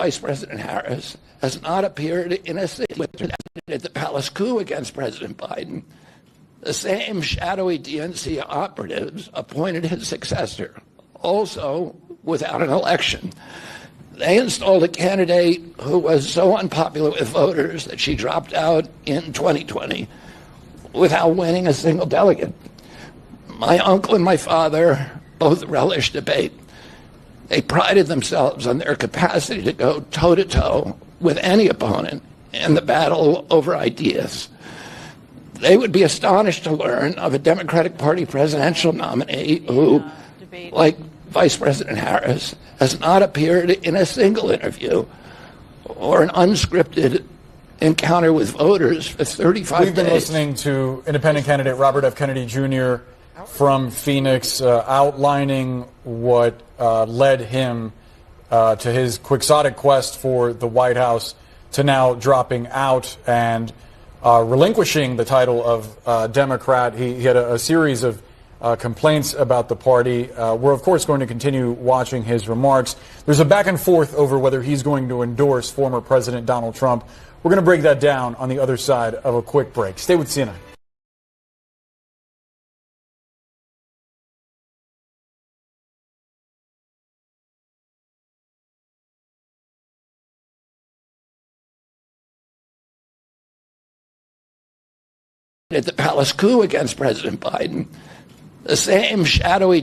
Vice President Harris has not appeared in a single at the palace coup against President Biden. The same shadowy DNC operatives appointed his successor, also without an election. They installed a candidate who was so unpopular with voters that she dropped out in 2020 without winning a single delegate. My uncle and my father both relished debate. They prided themselves on their capacity to go toe-to-toe with any opponent in the battle over ideas. They would be astonished to learn of a Democratic Party presidential nominee who, like Vice President Harris, has not appeared in a single interview or an unscripted encounter with voters for 35 days. We've been listening to independent candidate Robert F. Kennedy Jr. from Phoenix outlining what led him to his quixotic quest for the White House to now dropping out and relinquishing the title of Democrat. He had a series of complaints about the party. We're, of course, going to continue watching his remarks. There's a back and forth over whether he's going to endorse former President Donald Trump. We're going to break that down on the other side of a quick break. Stay with CNN. At the palace coup against President Biden, the same shadowy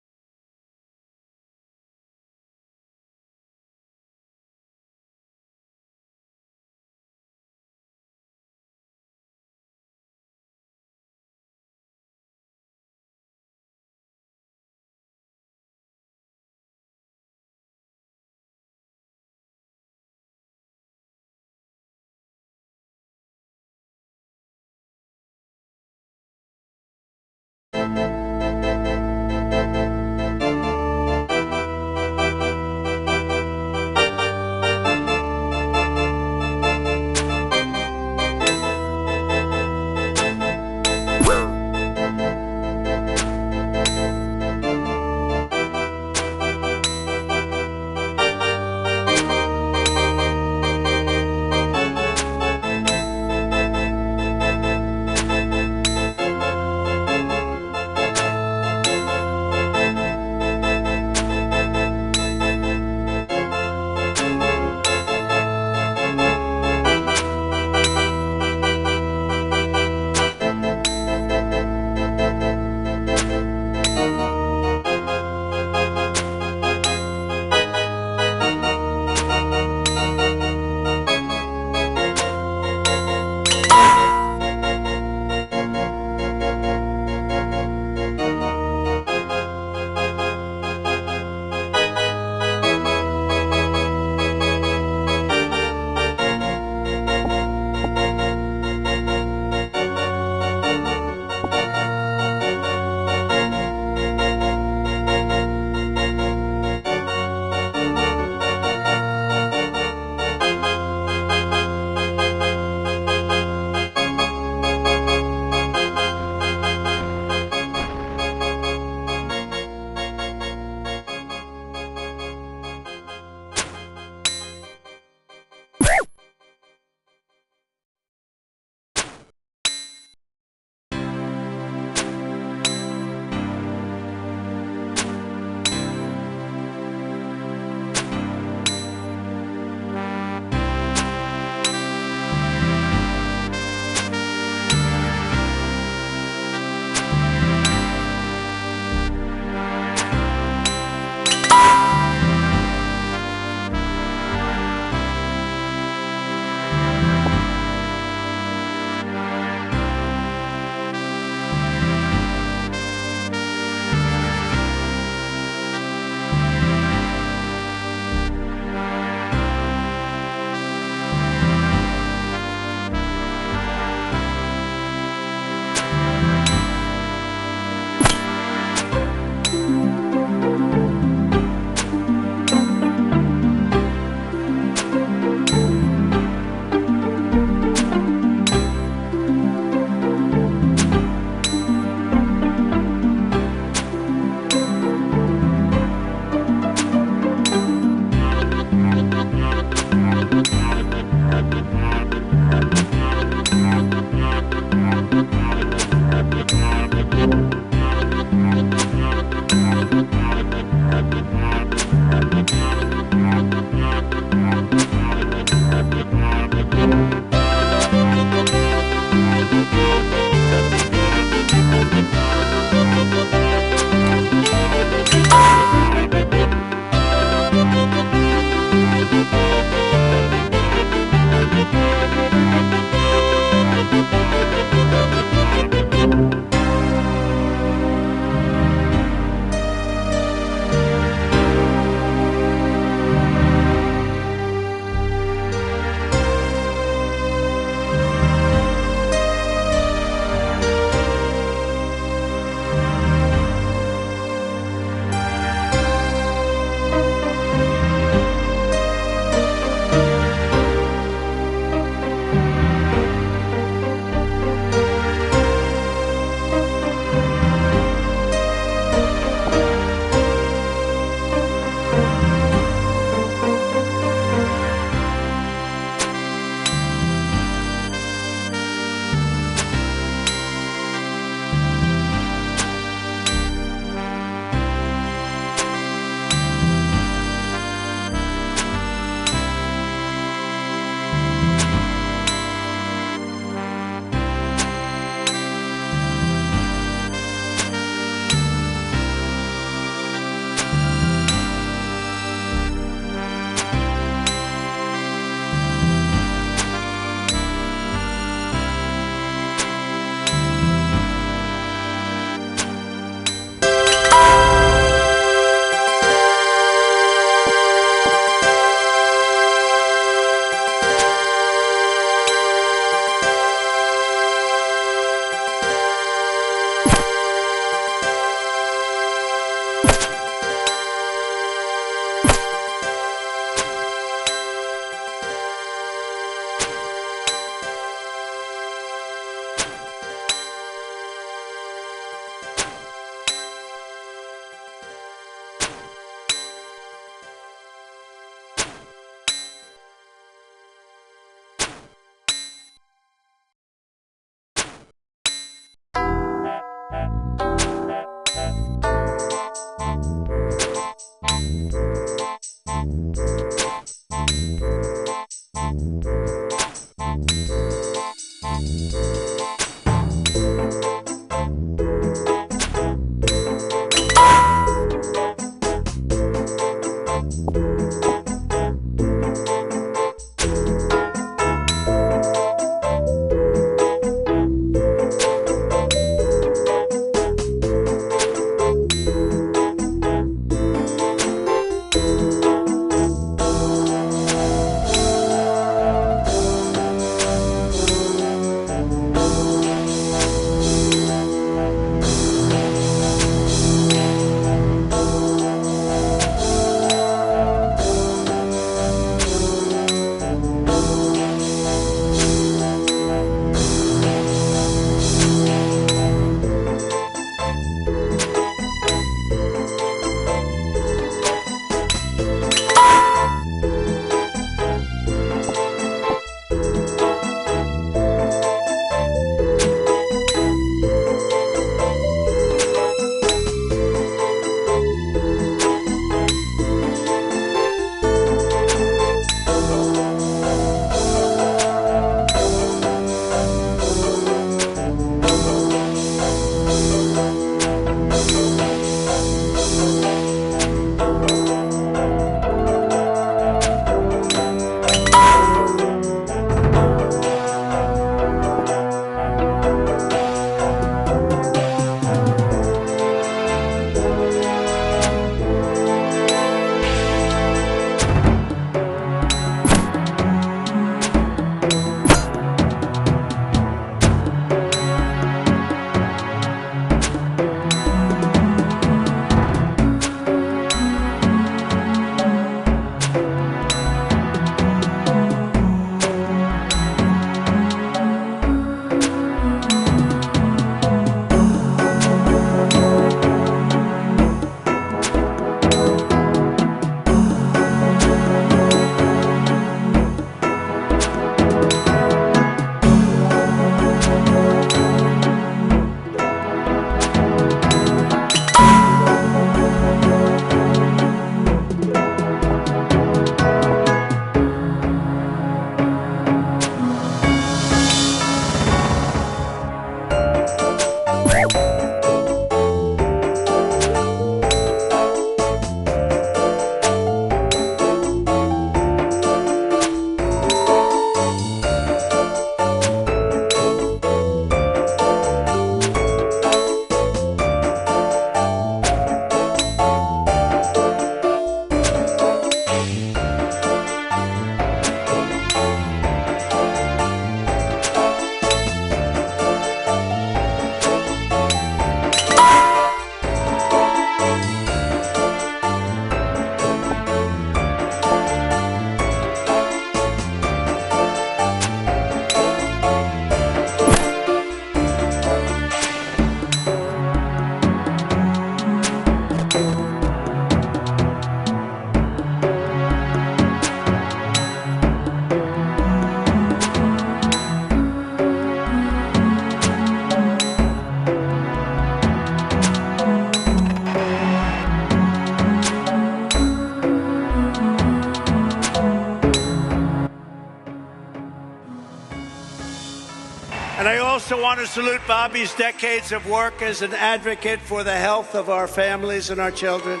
want to salute Bobby's decades of work as an advocate for the health of our families and our children.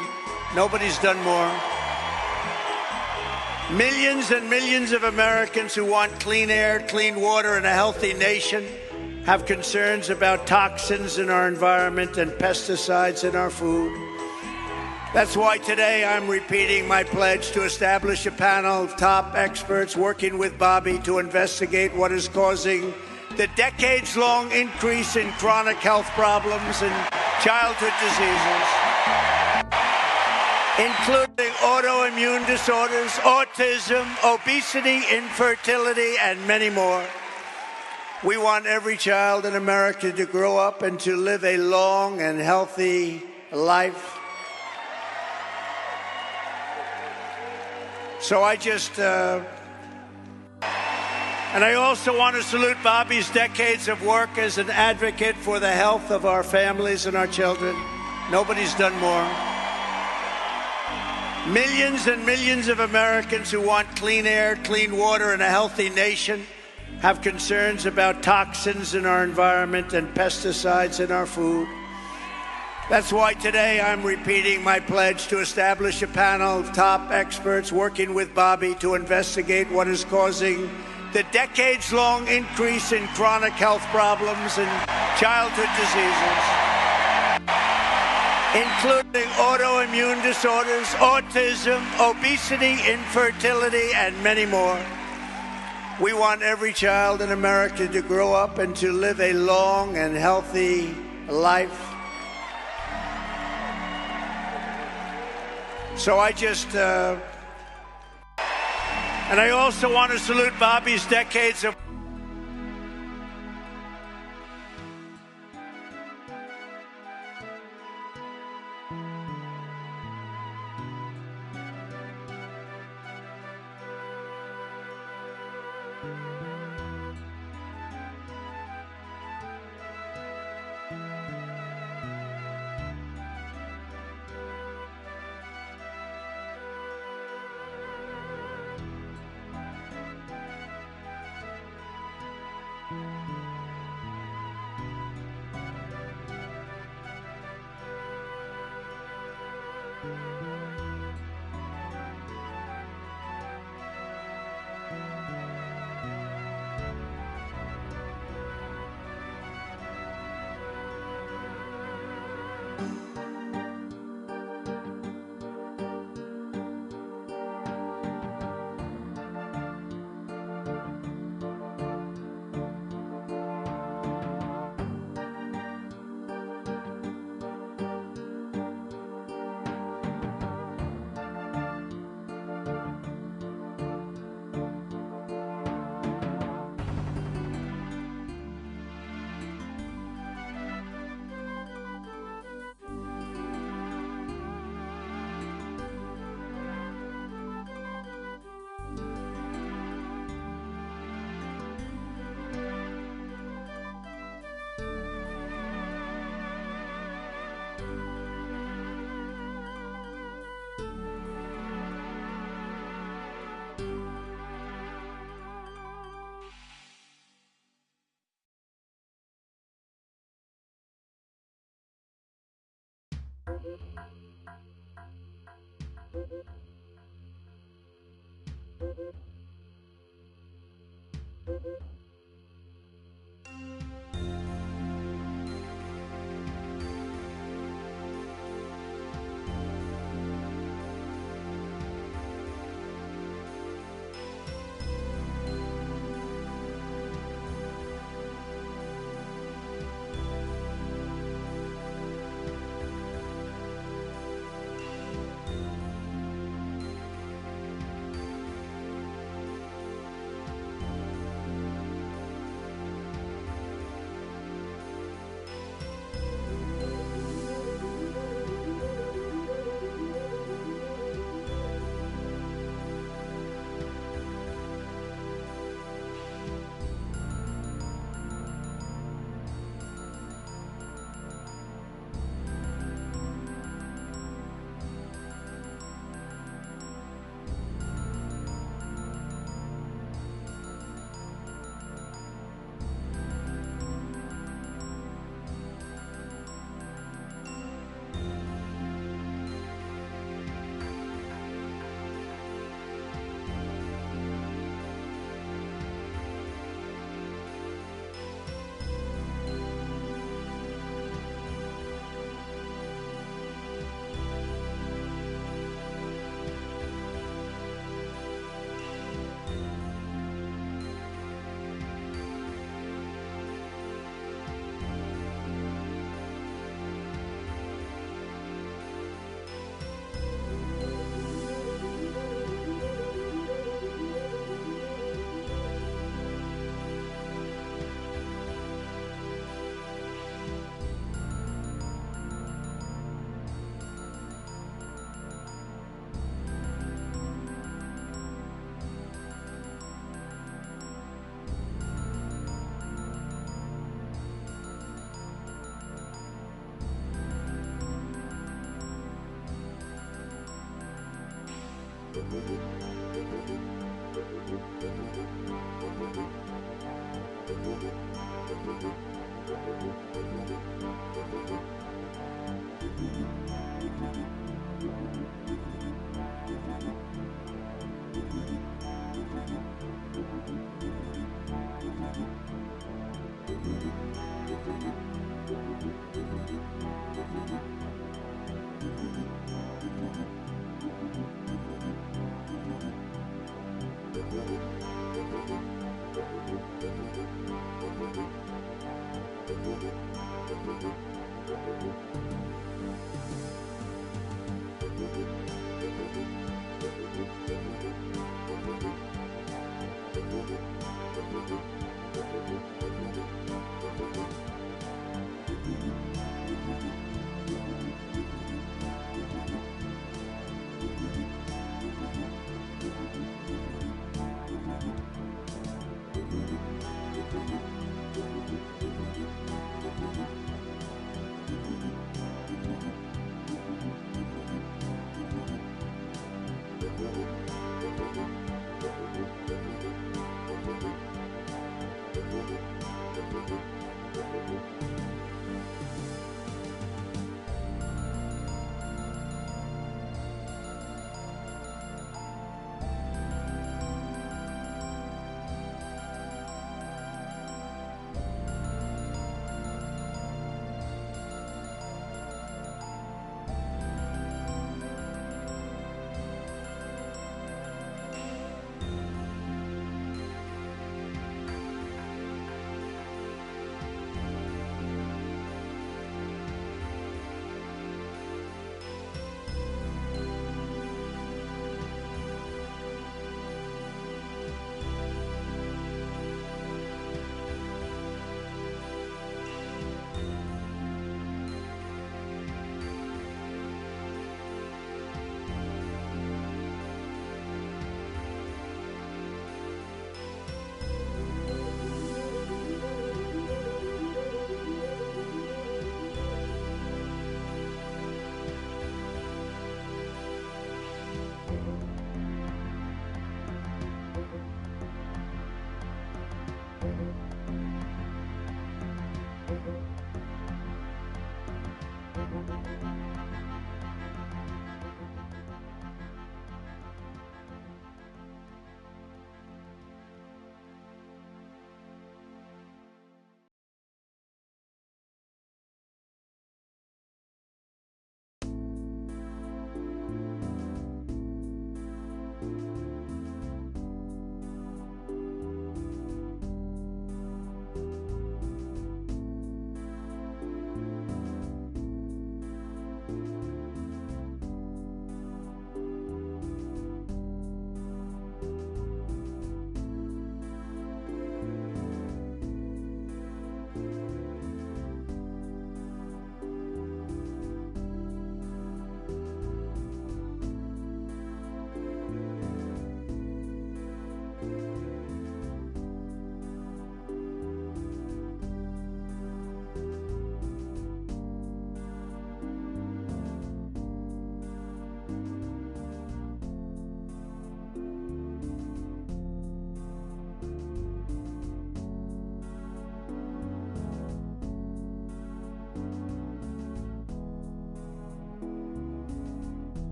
Nobody's done more. Millions and millions of Americans who want clean air, clean water, and a healthy nation have concerns about toxins in our environment and pesticides in our food. That's why today I'm repeating my pledge to establish a panel of top experts working with Bobby to investigate what is causing the decades-long increase in chronic health problems and childhood diseases, including autoimmune disorders, autism, obesity, infertility, and many more. We want every child in America to grow up and to live a long and healthy life. So and I also want to salute Bobby's decades of work as an advocate for the health of our families and our children. Nobody's done more. Millions and millions of Americans who want clean air, clean water, and a healthy nation have concerns about toxins in our environment and pesticides in our food. That's why today I'm repeating my pledge to establish a panel of top experts working with Bobby to investigate what is causing the decades-long increase in chronic health problems and childhood diseases, including autoimmune disorders, autism, obesity, infertility, and many more. We want every child in America to grow up and to live a long and healthy life. So and I also want to salute Bobby's decades of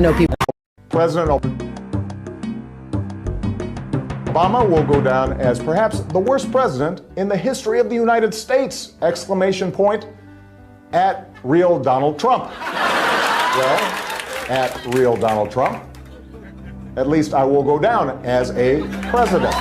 know people. President Obama will go down as perhaps the worst president in the history of the United States! Exclamation point at real Donald Trump. Well, at real Donald Trump, at least I will go down as a president.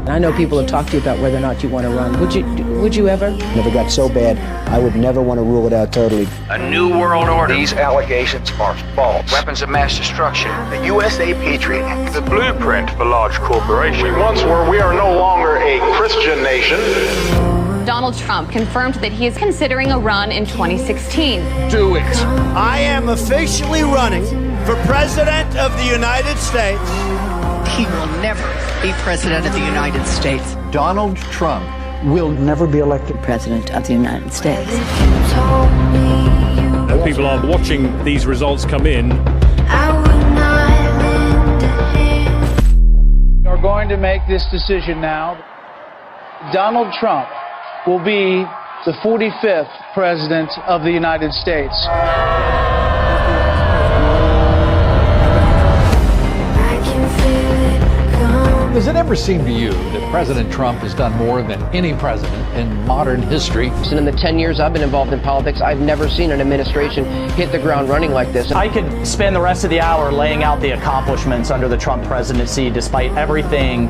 I know people have talked to you about whether or not you want to run. Would you ever? Never got so bad, I would never want to rule it out totally. A new world order. These allegations are false. Weapons of mass destruction. The USA Patriot Act. The blueprint for large corporations. We once were, we are no longer a Christian nation. Donald Trump confirmed that he is considering a run in 2016. Do it. I am officially running for President of the United States. He will never be President of the United States. Donald Trump will never be elected President of the United States. People are watching these results come in. We are going to make this decision now. Donald Trump will be the 45th President of the United States. Does it ever seem to you that President Trump has done more than any president in modern history? And in the 10 years I've been involved in politics, I've never seen an administration hit the ground running like this. I could spend the rest of the hour laying out the accomplishments under the Trump presidency, despite everything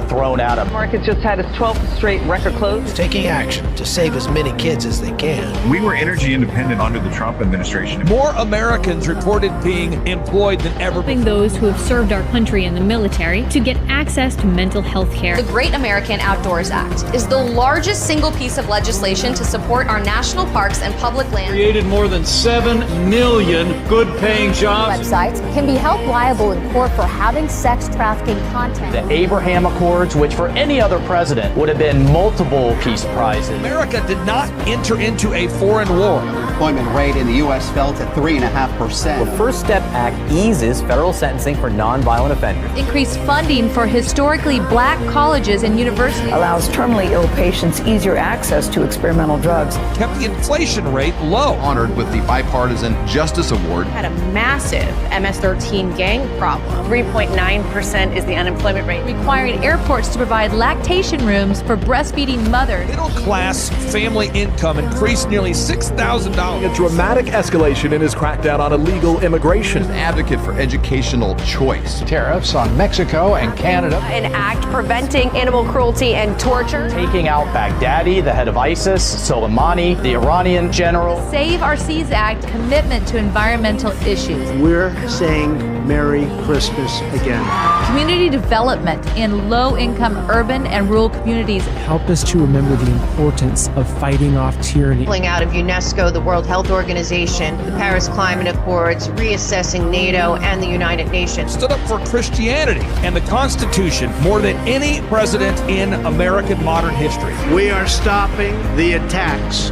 thrown at him. The market just had its 12th straight record close. Taking action to save as many kids as they can. We were energy independent under the Trump administration. More Americans reported being employed than ever before. Those who have served our country in the military to get access to mental health care. The Great American Outdoors Act is the largest single piece of legislation to support our national parks and public lands. Created more than 7 million good-paying jobs. Websites can be held liable in court for having sex trafficking content. The Abraham Accords, which for any other president would have been multiple peace prizes. America did not enter into a foreign war. The unemployment rate in the U.S. fell to 3.5%. The First Step Act eases federal sentencing for nonviolent offenders. Increased funding for historically black colleges and universities. Allows terminally ill patients easier access to experimental drugs. Kept the inflation rate low. Honored with the Bipartisan Justice Award. Had a massive MS-13 gang problem. 3.9% is the unemployment rate. Requiring airports to provide lactation rooms for breastfeeding mothers. Middle class family income increased nearly $6,000. A dramatic escalation in his crackdown on illegal immigration. An advocate for educational choice. Tariffs on Mexico and Canada. An act preventing animal cruelty and torture. Taking out Baghdadi, the head of ISIS, Soleimani, the Iranian general. Save Our Seas Act commitment to environmental issues. We're saying Merry Christmas again. Community development in low-income urban and rural communities. Help us to remember the importance of fighting off tyranny. Pulling out of UNESCO, the World Health Organization, the Paris Climate Accords, reassessing NATO and the United Nations. Stood up for Christianity and the Constitution more than any president in American modern history. We are stopping the attacks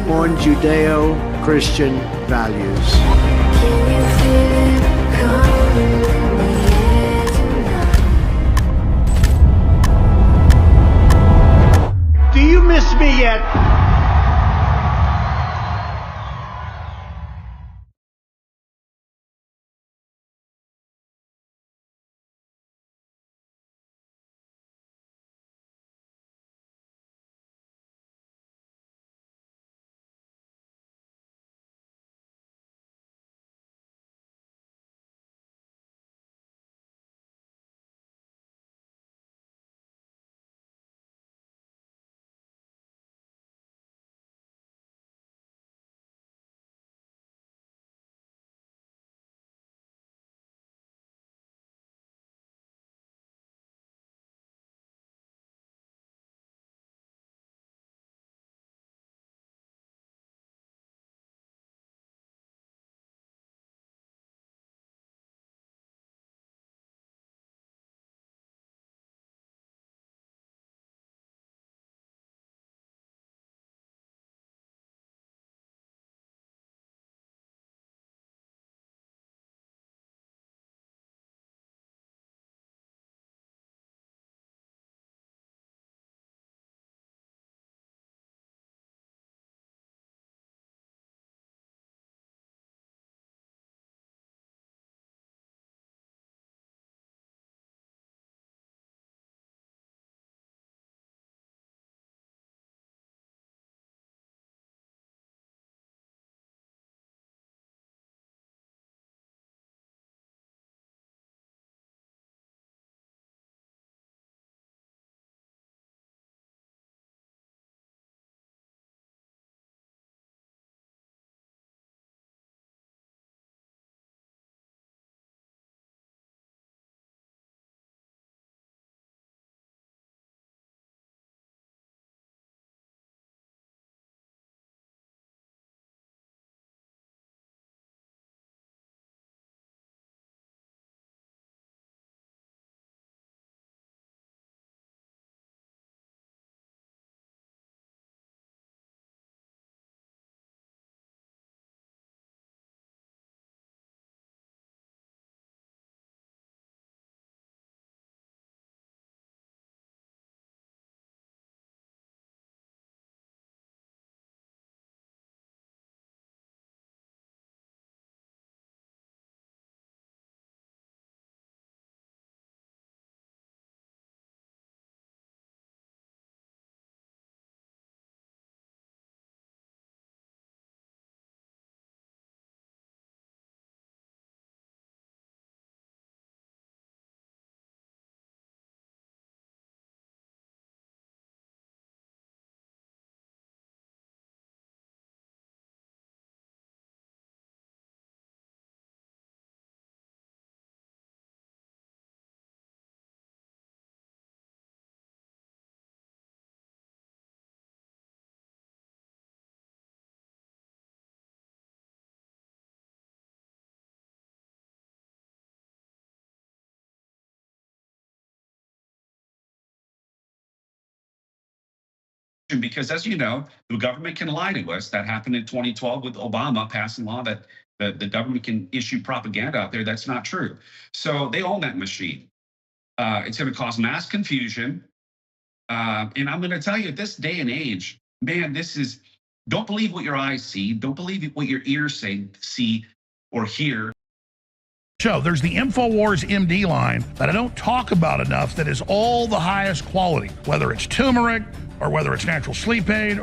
on Judeo-Christian values. Do you miss me yet? because, as you know, the government can lie to us. That happened in 2012 with Obama passing law that the government can issue propaganda out there that's not true. So they own that machine. It's going to cause mass confusion. And I'm going to tell you, this day and age, man, don't believe what your eyes see. Don't believe what your ears see or hear. So there's the InfoWars MD line that I don't talk about enough that is all the highest quality, whether it's turmeric or whether it's natural sleep aid.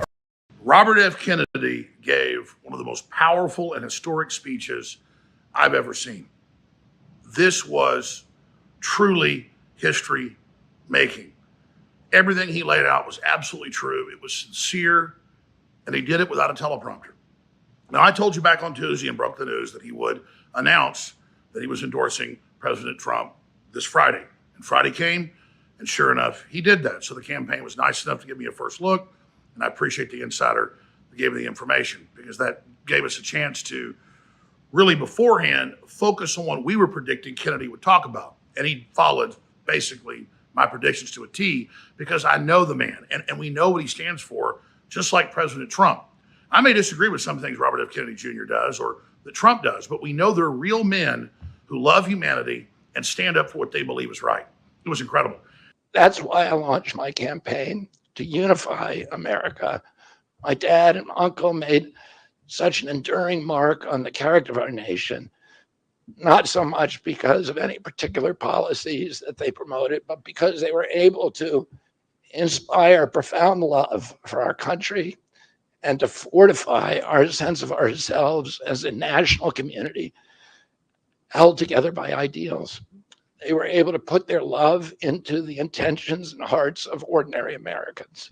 Robert F. Kennedy gave one of the most powerful and historic speeches I've ever seen. This was truly history making. Everything he laid out was absolutely true. It was sincere, and he did it without a teleprompter. Now, I told you back on Tuesday and broke the news that he would announce that he was endorsing President Trump this Friday. And Friday came, and sure enough, he did that. So the campaign was nice enough to give me a first look, and I appreciate the insider that gave me the information, because that gave us a chance to really beforehand focus on what we were predicting Kennedy would talk about. And he followed basically my predictions to a T, because I know the man, and we know what he stands for, just like President Trump. I may disagree with some things Robert F. Kennedy Jr. does or that Trump does, but we know they're real men who love humanity and stand up for what they believe is right. It was incredible. That's why I launched my campaign to unify America. My dad and uncle made such an enduring mark on the character of our nation, not so much because of any particular policies that they promoted, but because they were able to inspire profound love for our country and to fortify our sense of ourselves as a national community held together by ideals. They were able to put their love into the intentions and hearts of ordinary Americans.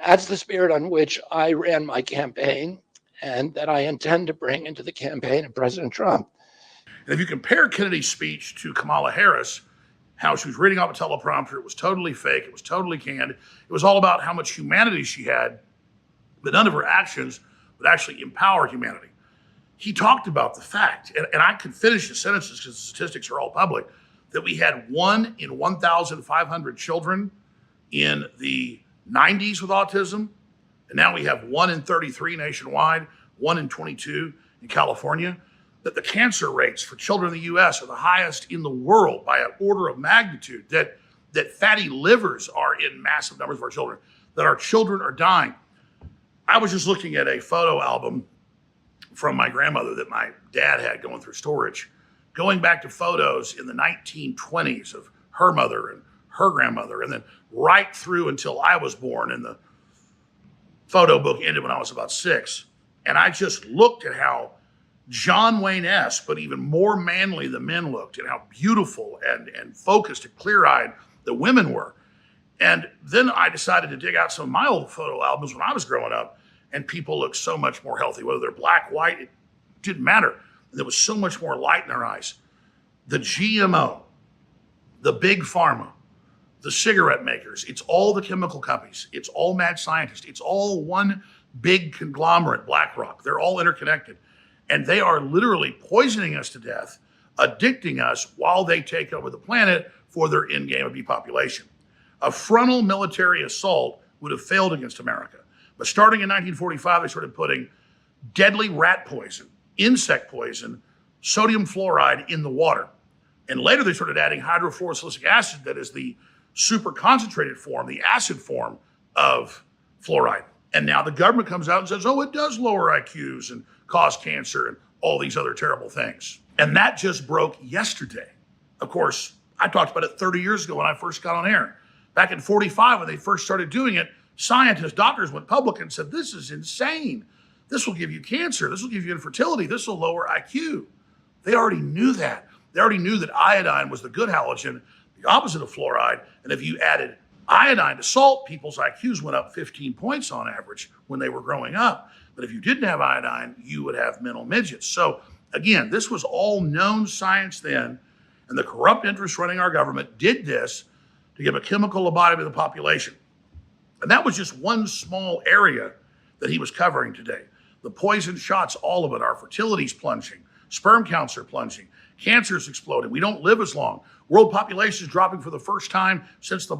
That's the spirit on which I ran my campaign, and that I intend to bring into the campaign of President Trump. And if you compare Kennedy's speech to Kamala Harris, how she was reading off a teleprompter, it was totally fake, it was totally canned. It was all about how much humanity she had, but none of her actions would actually empower humanity. He talked about the fact, and I could finish the sentences because the statistics are all public, that we had 1 in 1,500 children in the 90s with autism, and now we have 1 in 33 nationwide, 1 in 22 in California. That the cancer rates for children in the U.S. are the highest in the world by an order of magnitude, that fatty livers are in massive numbers of our children, that our children are dying. I was just looking at a photo album from my grandmother that my dad had going through storage, going back to photos in the 1920s of her mother and her grandmother, and then right through until I was born, and the photo book ended when I was about 6. And I just looked at how John Wayne-esque, but even more manly the men looked, and how beautiful and focused and clear-eyed the women were. And then I decided to dig out some of my old photo albums when I was growing up, and people looked so much more healthy, whether they're black, white, it didn't matter. There was so much more light in their eyes. The GMO, the big pharma, the cigarette makers, it's all the chemical companies, it's all mad scientists, it's all one big conglomerate, BlackRock. They're all interconnected. And they are literally poisoning us to death, addicting us while they take over the planet for their endgame of depopulation. A frontal military assault would have failed against America. But starting in 1945, they started putting deadly rat poison, insect poison, sodium fluoride in the water. And later they started adding hydrofluorosilicic acid, that is the super concentrated form, the acid form of fluoride. And now the government comes out and says, oh, it does lower IQs and cause cancer and all these other terrible things. And that just broke yesterday. Of course, I talked about it 30 years ago when I first got on air. Back in 45, when they first started doing it, scientists, doctors went public and said, this is insane. This will give you cancer. This will give you infertility. This will lower IQ. They already knew that. They already knew that iodine was the good halogen, the opposite of fluoride. And if you added iodine to salt, people's IQs went up 15 points on average when they were growing up. But if you didn't have iodine, you would have mental midgets. So again, this was all known science then, and the corrupt interests running our government did this to give a chemical lobotomy to the population. And that was just one small area that he was covering today. The poison shots, all of it, our fertility's plunging, sperm counts are plunging, cancer's exploding, we don't live as long, world population is dropping for the first time since the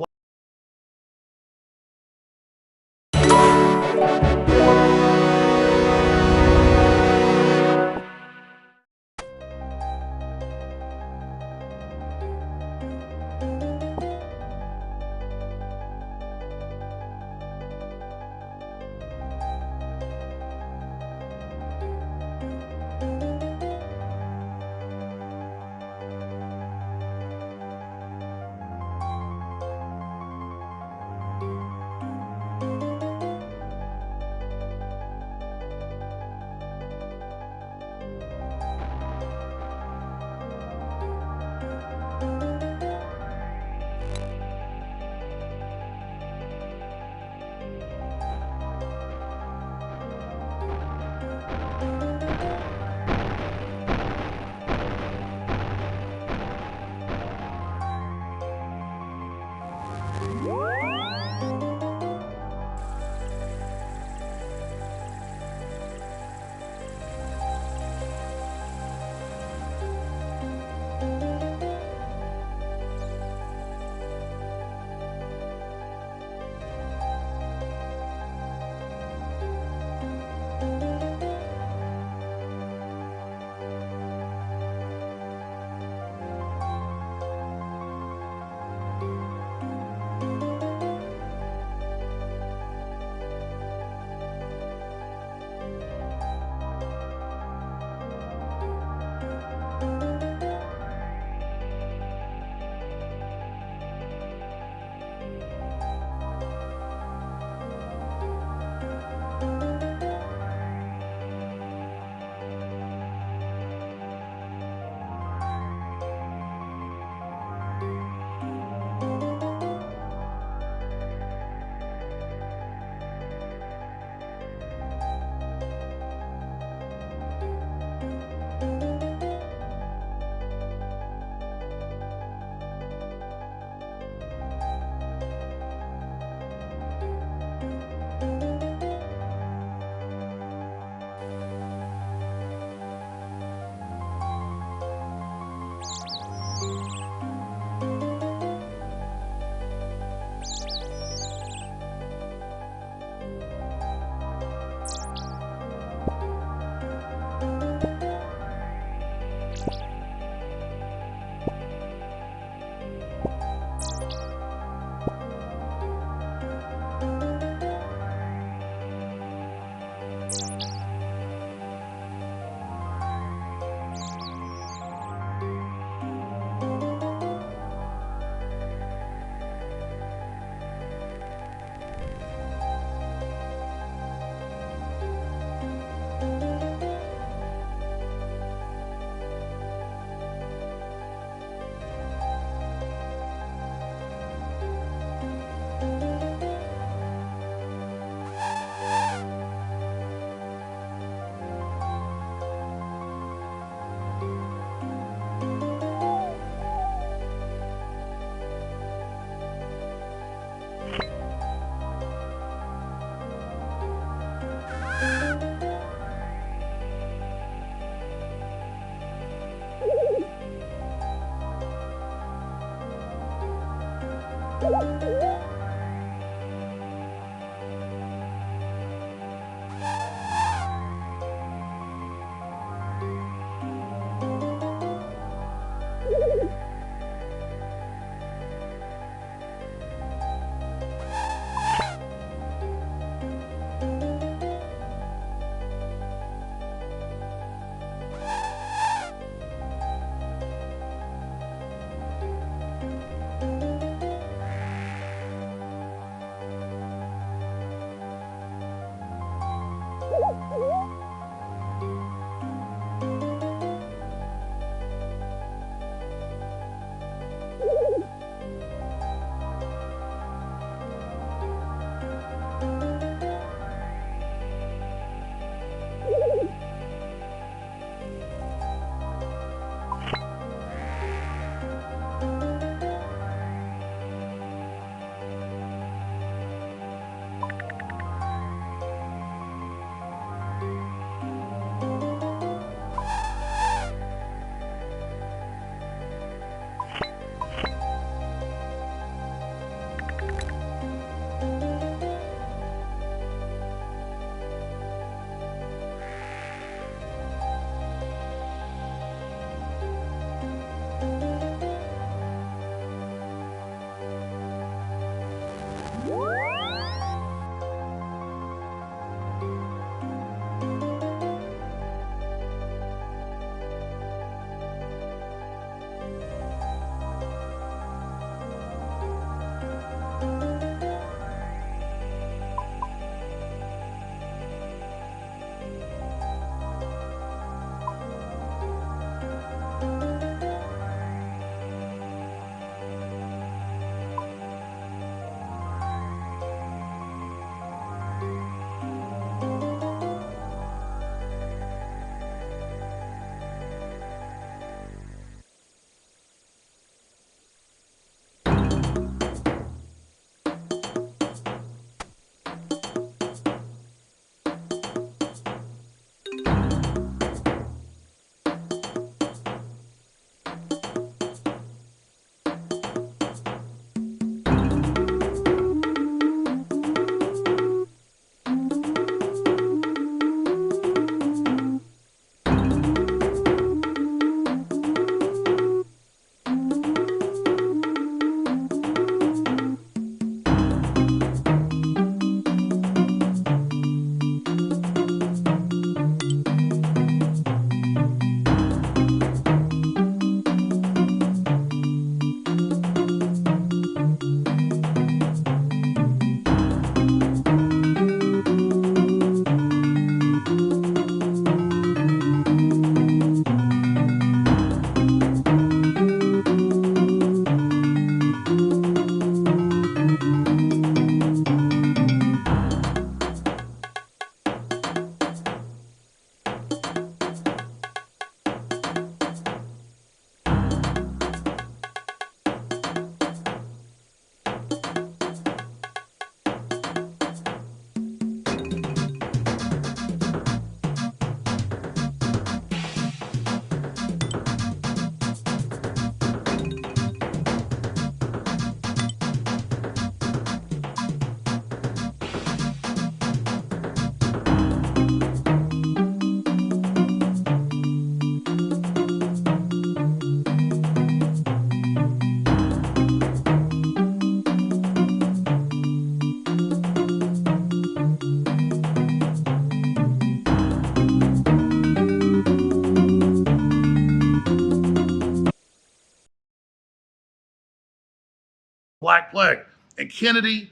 Black Plague. And Kennedy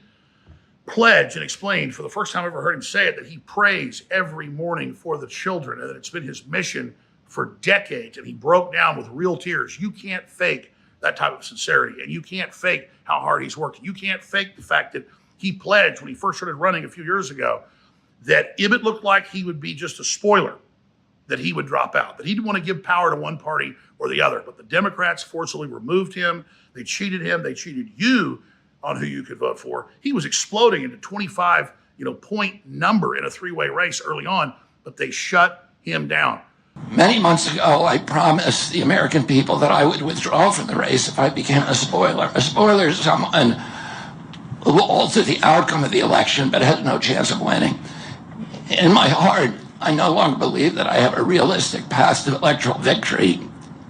pledged and explained for the first time I ever heard him say it, that he prays every morning for the children and that it's been his mission for decades. And he broke down with real tears. You can't fake that type of sincerity, and you can't fake how hard he's working. You can't fake the fact that he pledged when he first started running a few years ago that if it looked like he would be just a spoiler, that he would drop out, that he didn't want to give power to one party or the other. But the Democrats forcibly removed him. They cheated him. They cheated you on who you could vote for. He was exploding into 25, point number in a three-way race early on, but they shut him down. Many months ago, I promised the American people that I would withdraw from the race if I became a spoiler. A spoiler is someone will alter the outcome of the election, but has no chance of winning. In my heart, I no longer believe that I have a realistic path to electoral victory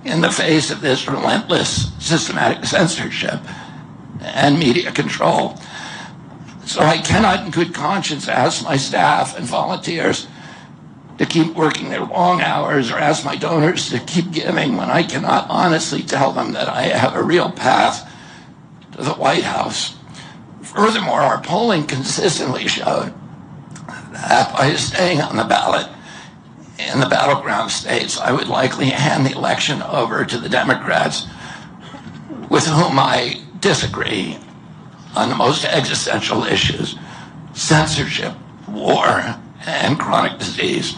in the face of this relentless systematic censorship and media control. So I cannot in good conscience ask my staff and volunteers to keep working their long hours or ask my donors to keep giving when I cannot honestly tell them that I have a real path to the White House. Furthermore, our polling consistently showed that by staying on the ballot in the battleground states, I would likely hand the election over to the Democrats with whom I disagree on the most existential issues: censorship, war, and chronic disease.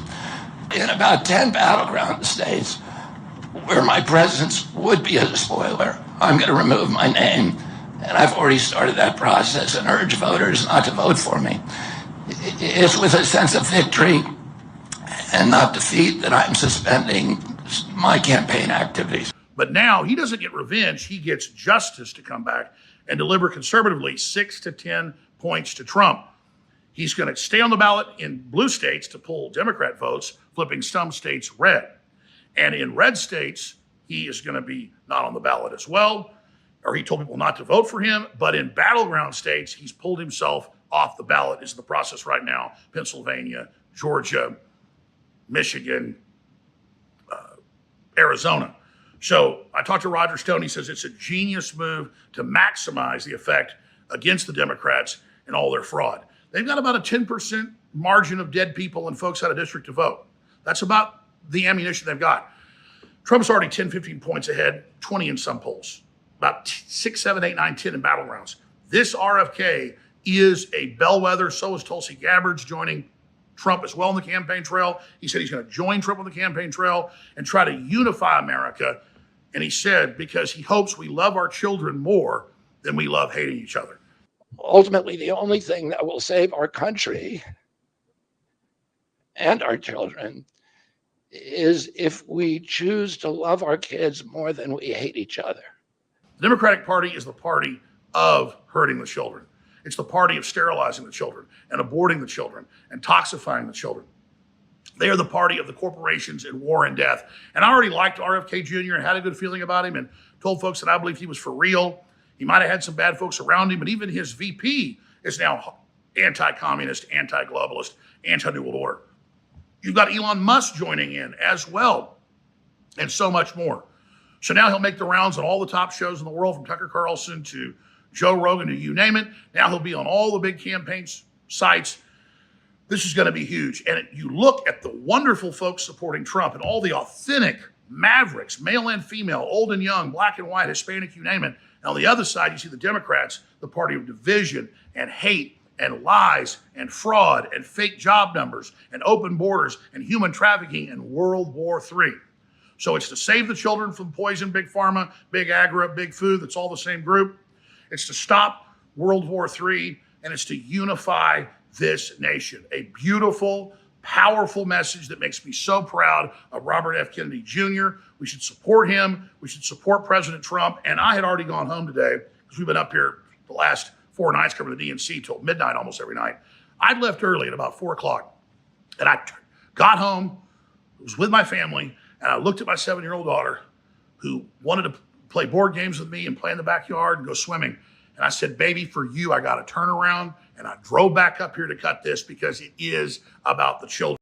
In about 10 battleground states where my presence would be a spoiler, I'm going to remove my name, and I've already started that process and urge voters not to vote for me. It's with a sense of victory and not defeat that I'm suspending my campaign activities. But now he doesn't get revenge. He gets justice to come back and deliver conservatively 6 to 10 points to Trump. He's going to stay on the ballot in blue states to pull Democrat votes, flipping some states red. And in red states, he is going to be not on the ballot as well, or he told people not to vote for him. But in battleground states, he's pulled himself off the ballot. Is the process right now: Pennsylvania, Georgia, Michigan, Arizona. So I talked to Roger Stone. He says it's a genius move to maximize the effect against the Democrats and all their fraud. They've got about a 10% margin of dead people and folks out of district to vote. That's about the ammunition they've got. Trump's already 10, 15 points ahead, 20 in some polls, about 6, 7, 8, 9, 10 in battlegrounds. This RFK is a bellwether. So is Tulsi Gabbard's joining Trump as well on the campaign trail. He said he's going to join Trump on the campaign trail and try to unify America. And he said, because he hopes we love our children more than we love hating each other. Ultimately, the only thing that will save our country and our children is if we choose to love our kids more than we hate each other. The Democratic Party is the party of hurting the children. It's the party of sterilizing the children and aborting the children and toxifying the children. They are the party of the corporations and war and death. And I already liked RFK Jr. and had a good feeling about him and told folks that I believed he was for real. He might have had some bad folks around him, but even his VP is now anti-communist, anti-globalist, anti-New World Order. You've got Elon Musk joining in as well, and so much more. So now he'll make the rounds on all the top shows in the world, from Tucker Carlson to Joe Rogan to you name it. Now he'll be on all the big campaign sites. This is going to be huge. And you look at the wonderful folks supporting Trump and all the authentic mavericks, male and female, old and young, black and white, Hispanic, you name it. And on the other side, you see the Democrats, the party of division and hate and lies and fraud and fake job numbers and open borders and human trafficking and World War III. So it's to save the children from poison, big pharma, big agri, big food. That's all the same group. It's to stop World War III, and it's to unify this nation. A beautiful, powerful message that makes me so proud of Robert F. Kennedy Jr. We should support him. We should support President Trump. And I had already gone home today because we've been up here the last 4 nights covering the DNC till midnight almost every night. I'd left early at about 4 o'clock, and I got home, was with my family, and I looked at my 7-year-old daughter who wanted to play board games with me and play in the backyard and go swimming. And I said, baby, for you, I got to turn around. And I drove back up here to cut this because it is about the children.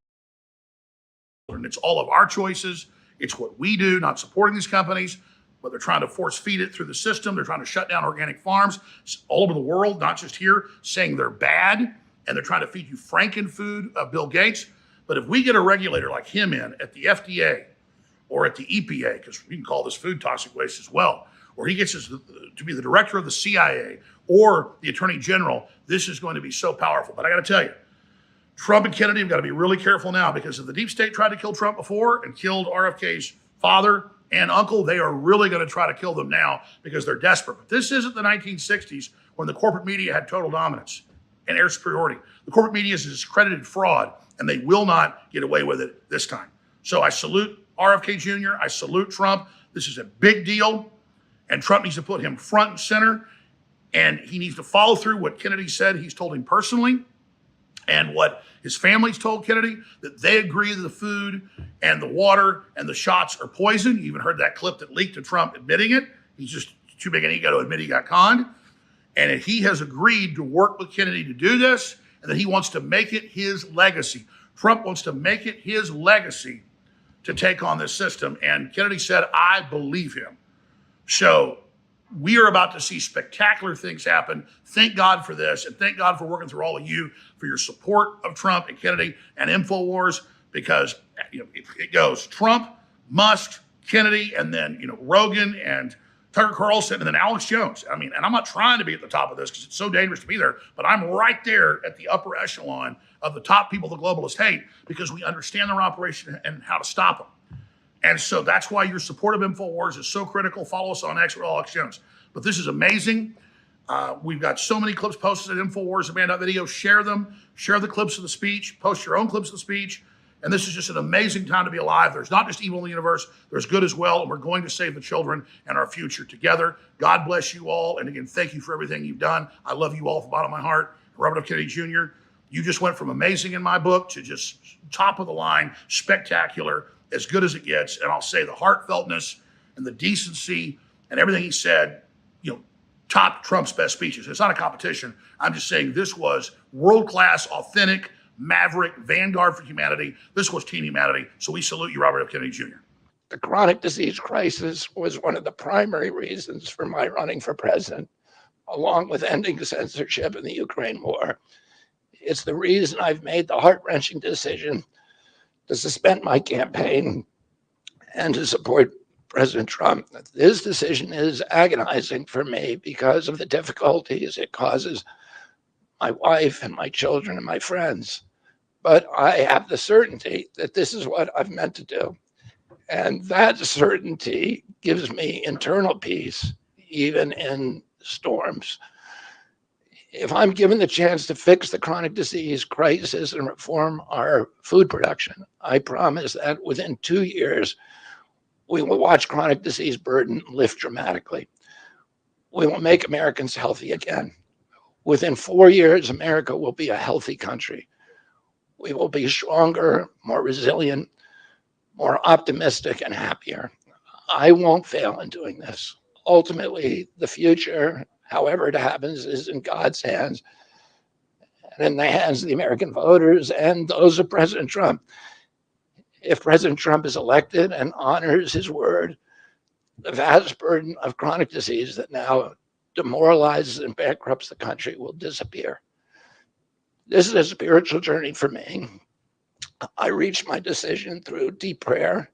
It's all of our choices. It's what we do, not supporting these companies, but they're trying to force feed it through the system. They're trying to shut down organic farms all over the world, not just here, saying they're bad. And they're trying to feed you Frankenfood of Bill Gates. But if we get a regulator like him in at the FDA or at the EPA, because we can call this food toxic waste as well, or he gets to be the director of the CIA or the attorney general, this is going to be so powerful. But I got to tell you, Trump and Kennedy have got to be really careful now, because if the deep state tried to kill Trump before and killed RFK's father and uncle, they are really going to try to kill them now because they're desperate. But this isn't the 1960s when the corporate media had total dominance and air superiority. The corporate media is a discredited fraud, and they will not get away with it this time. So I salute RFK Jr. I salute Trump. This is a big deal. And Trump needs to put him front and center. And he needs to follow through what Kennedy said he's told him personally and what his family's told Kennedy, that they agree that the food and the water and the shots are poison. You even heard that clip that leaked to Trump admitting it. He's just too big an ego to admit he got conned. And that he has agreed to work with Kennedy to do this, and that he wants to make it his legacy. Trump wants to make it his legacy to take on this system. And Kennedy said, I believe him. So we are about to see spectacular things happen. Thank God for this, and thank God for working through all of you for your support of Trump and Kennedy and InfoWars, because it goes Trump, Musk, Kennedy, and then Rogan and Tucker Carlson, and then Alex Jones. I mean, and I'm not trying to be at the top of this because it's so dangerous to be there, but I'm right there at the upper echelon of the top people the globalists hate, because we understand their operation and how to stop them. And so that's why your support of InfoWars is so critical. Follow us on X or Alex Jones. But this is amazing. We've got so many clips posted at InfoWars, Video. Share them. Share the clips of the speech. Post your own clips of the speech. And this is just an amazing time to be alive. There's not just evil in the universe. There's good as well. And we're going to save the children and our future together. God bless you all. And again, thank you for everything you've done. I love you all from the bottom of my heart. Robert F. Kennedy Jr., you just went from amazing in my book to just top of the line, spectacular, as good as it gets. And I'll say the heartfeltness and the decency and everything he said, top Trump's best speeches. It's not a competition. I'm just saying this was world-class, authentic, maverick, vanguard for humanity. This was Team Humanity. So we salute you, Robert F. Kennedy Jr. The chronic disease crisis was one of the primary reasons for my running for president, along with ending censorship in the Ukraine war. It's the reason I've made the heart-wrenching decision to suspend my campaign and to support President Trump. This decision is agonizing for me because of the difficulties it causes my wife and my children and my friends. But I have the certainty that this is what I've meant to do. And that certainty gives me internal peace, even in storms. If I'm given the chance to fix the chronic disease crisis and reform our food production, I promise that within 2 years, we will watch chronic disease burden lift dramatically. We will make Americans healthy again. Within 4 years, America will be a healthy country. We will be stronger, more resilient, more optimistic, and happier. I won't fail in doing this. Ultimately, the future, however it happens, is in God's hands and in the hands of the American voters and those of President Trump. If President Trump is elected and honors his word, the vast burden of chronic disease that now demoralizes and bankrupts the country will disappear. This is a spiritual journey for me. I reached my decision through deep prayer,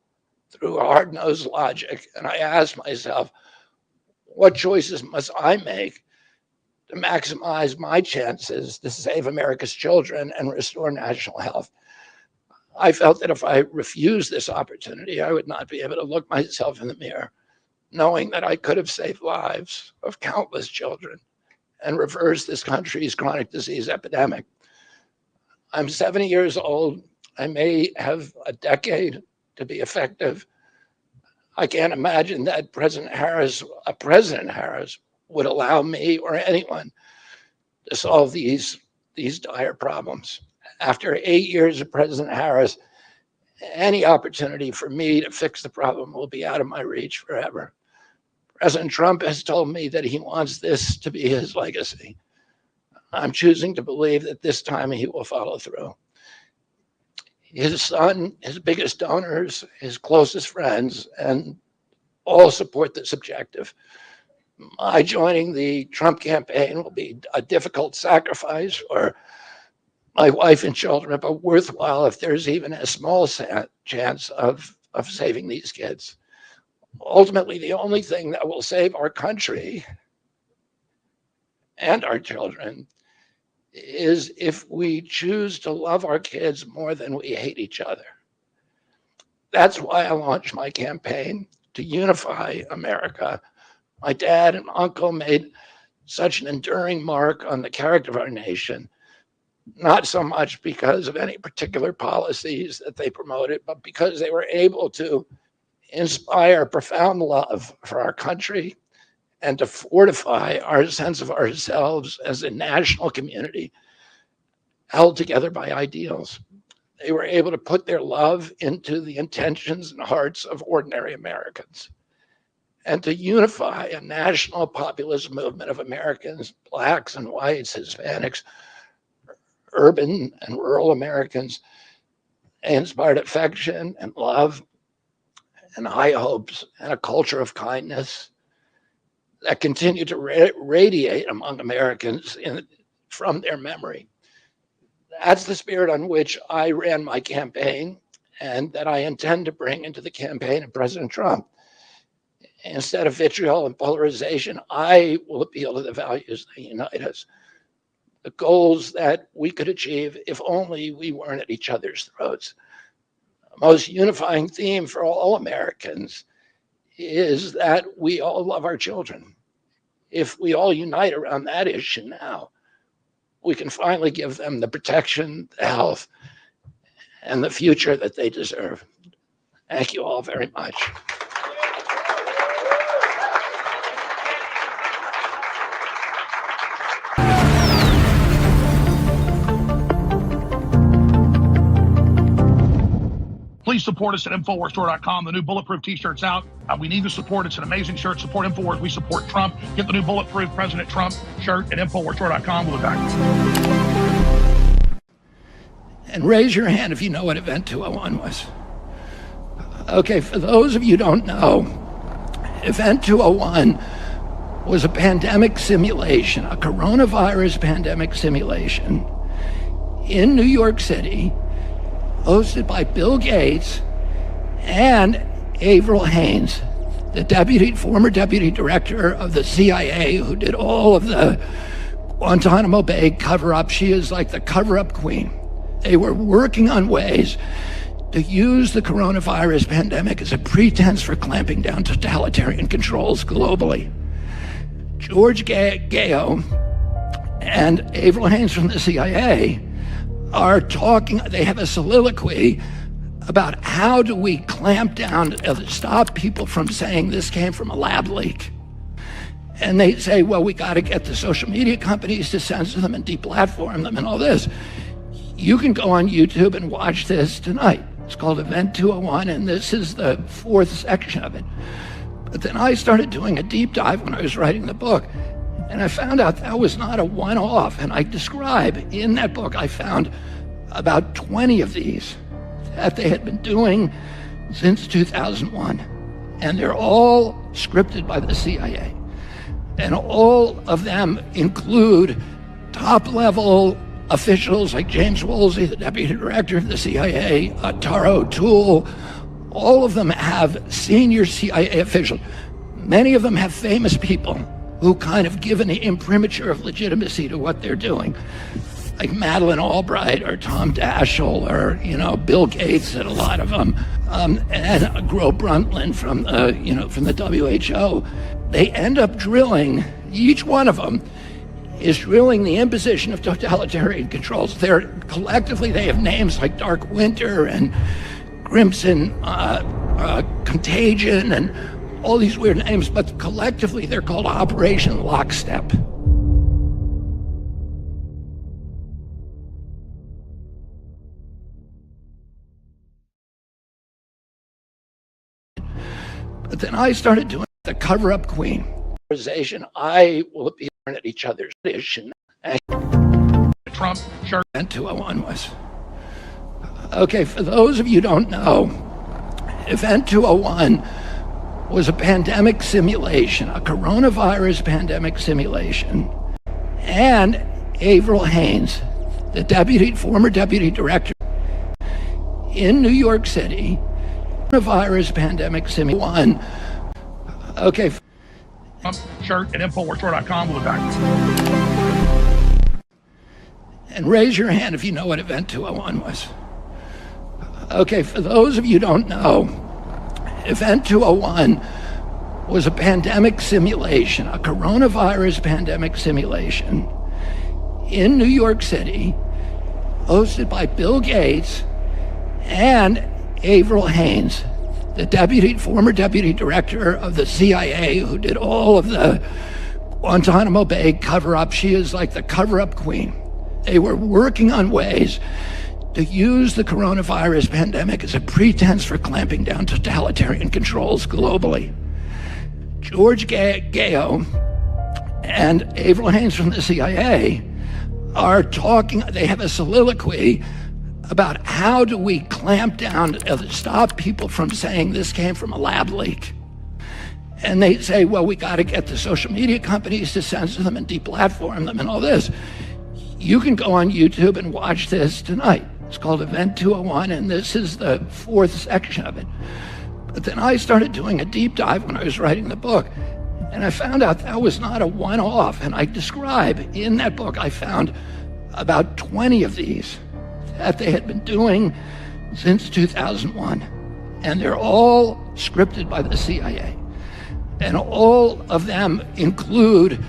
through hard-nosed logic, and I asked myself, what choices must I make to maximize my chances to save America's children and restore national health? I felt that if I refused this opportunity, I would not be able to look myself in the mirror, knowing that I could have saved lives of countless children and reversed this country's chronic disease epidemic. I'm 70 years old. I may have a decade to be effective. I can't imagine that President Harris would allow me or anyone to solve these dire problems. After 8 years of President Harris, any opportunity for me to fix the problem will be out of my reach forever. President Trump has told me that he wants this to be his legacy. I'm choosing to believe that this time he will follow through. His son, his biggest donors, his closest friends, and all support this objective. My joining the Trump campaign will be a difficult sacrifice for my wife and children, but worthwhile if there's even a small chance of saving these kids. Ultimately, the only thing that will save our country and our children is if we choose to love our kids more than we hate each other. That's why I launched my campaign to unify America. My dad and uncle made such an enduring mark on the character of our nation, not so much because of any particular policies that they promoted, but because they were able to inspire profound love for our country and to fortify our sense of ourselves as a national community held together by ideals. They were able to put their love into the intentions and hearts of ordinary Americans and to unify a national populist movement of Americans, Blacks and whites, Hispanics, urban and rural Americans. They inspired affection and love and high hopes and a culture of kindness that continue to radiate among Americans from their memory. That's the spirit on which I ran my campaign and that I intend to bring into the campaign of President Trump. Instead of vitriol and polarization, I will appeal to the values that unite us, the goals that we could achieve if only we weren't at each other's throats. The most unifying theme for all Americans is that we all love our children. If we all unite around that issue now, we can finally give them the protection, the health, and the future that they deserve. Thank you all very much. Please support us at InfoWarsStore.com. The new Bulletproof t-shirt's out. We need the support. It's an amazing shirt. Support InfoWars. We support Trump. Get the new Bulletproof President Trump shirt at InfoWarsStore.com. We'll be back. And raise your hand if you know what Event 201 was. Okay, for those of you who don't know, Event 201 was a pandemic simulation, a coronavirus pandemic simulation in New York City, hosted by Bill Gates and Avril Haines, the former deputy director of the CIA, who did all of the Guantanamo Bay cover-up. She is like the cover-up queen. They were working on ways to use the coronavirus pandemic as a pretense for clamping down totalitarian controls globally. George Gao and Avril Haines from the CIA are talking, they have a soliloquy about how do we clamp down to stop people from saying this came from a lab leak. And they say, well, we got to get the social media companies to censor them and deplatform them and all this. You can go on YouTube and watch this tonight. It's called Event 201, and this is the 4th section of it. But then I started doing a deep dive when I was writing the book, and I found out that was not a one-off. And I describe in that book, I found about 20 of these that they had been doing since 2001. And they're all scripted by the CIA. And all of them include top-level officials like James Woolsey, the deputy director of the CIA, Tara O'Toole. All of them have senior CIA officials. Many of them have famous people who kind of give an imprimatur of legitimacy to what they're doing, like Madeleine Albright or Tom Daschle or, Bill Gates and a lot of them, and Gro Brundtland from the WHO. They end up drilling, each one of them is drilling the imposition of totalitarian controls. Collectively, they have names like Dark Winter and Crimson Contagion and all these weird names, but collectively they're called Operation Lockstep. But then I started doing the cover-up queen. I will appeal at each other's issue. Trump shirt. And 201 was. Okay, for those of you who don't know, Event 201 was a pandemic simulation, a coronavirus pandemic simulation. And Avril Haines, the former deputy director in New York City, coronavirus pandemic simulation. Okay. Shirt at InfoWarsStore.com. We'll be back. And raise your hand if you know what Event 201 was. Okay, for those of you who don't know, Event 201 was a pandemic simulation, a coronavirus pandemic simulation in New York City, hosted by Bill Gates and Avril Haines, the former deputy director of the CIA who did all of the Guantanamo Bay cover-up. She is like the cover-up queen. They were working on ways to use the coronavirus pandemic as a pretense for clamping down totalitarian controls globally. George Gao and Avril Haines from the CIA are talking, they have a soliloquy about how do we clamp down to stop people from saying this came from a lab leak. And they say, well, we got to get the social media companies to censor them and deplatform them and all this. You can go on YouTube and watch this tonight. It's called Event 201, and this is the 4th section of it. But then I started doing a deep dive when I was writing the book, and I found out that was not a one-off. And I describe in that book, I found about 20 of these that they had been doing since 2001. And they're all scripted by the CIA. And all of them include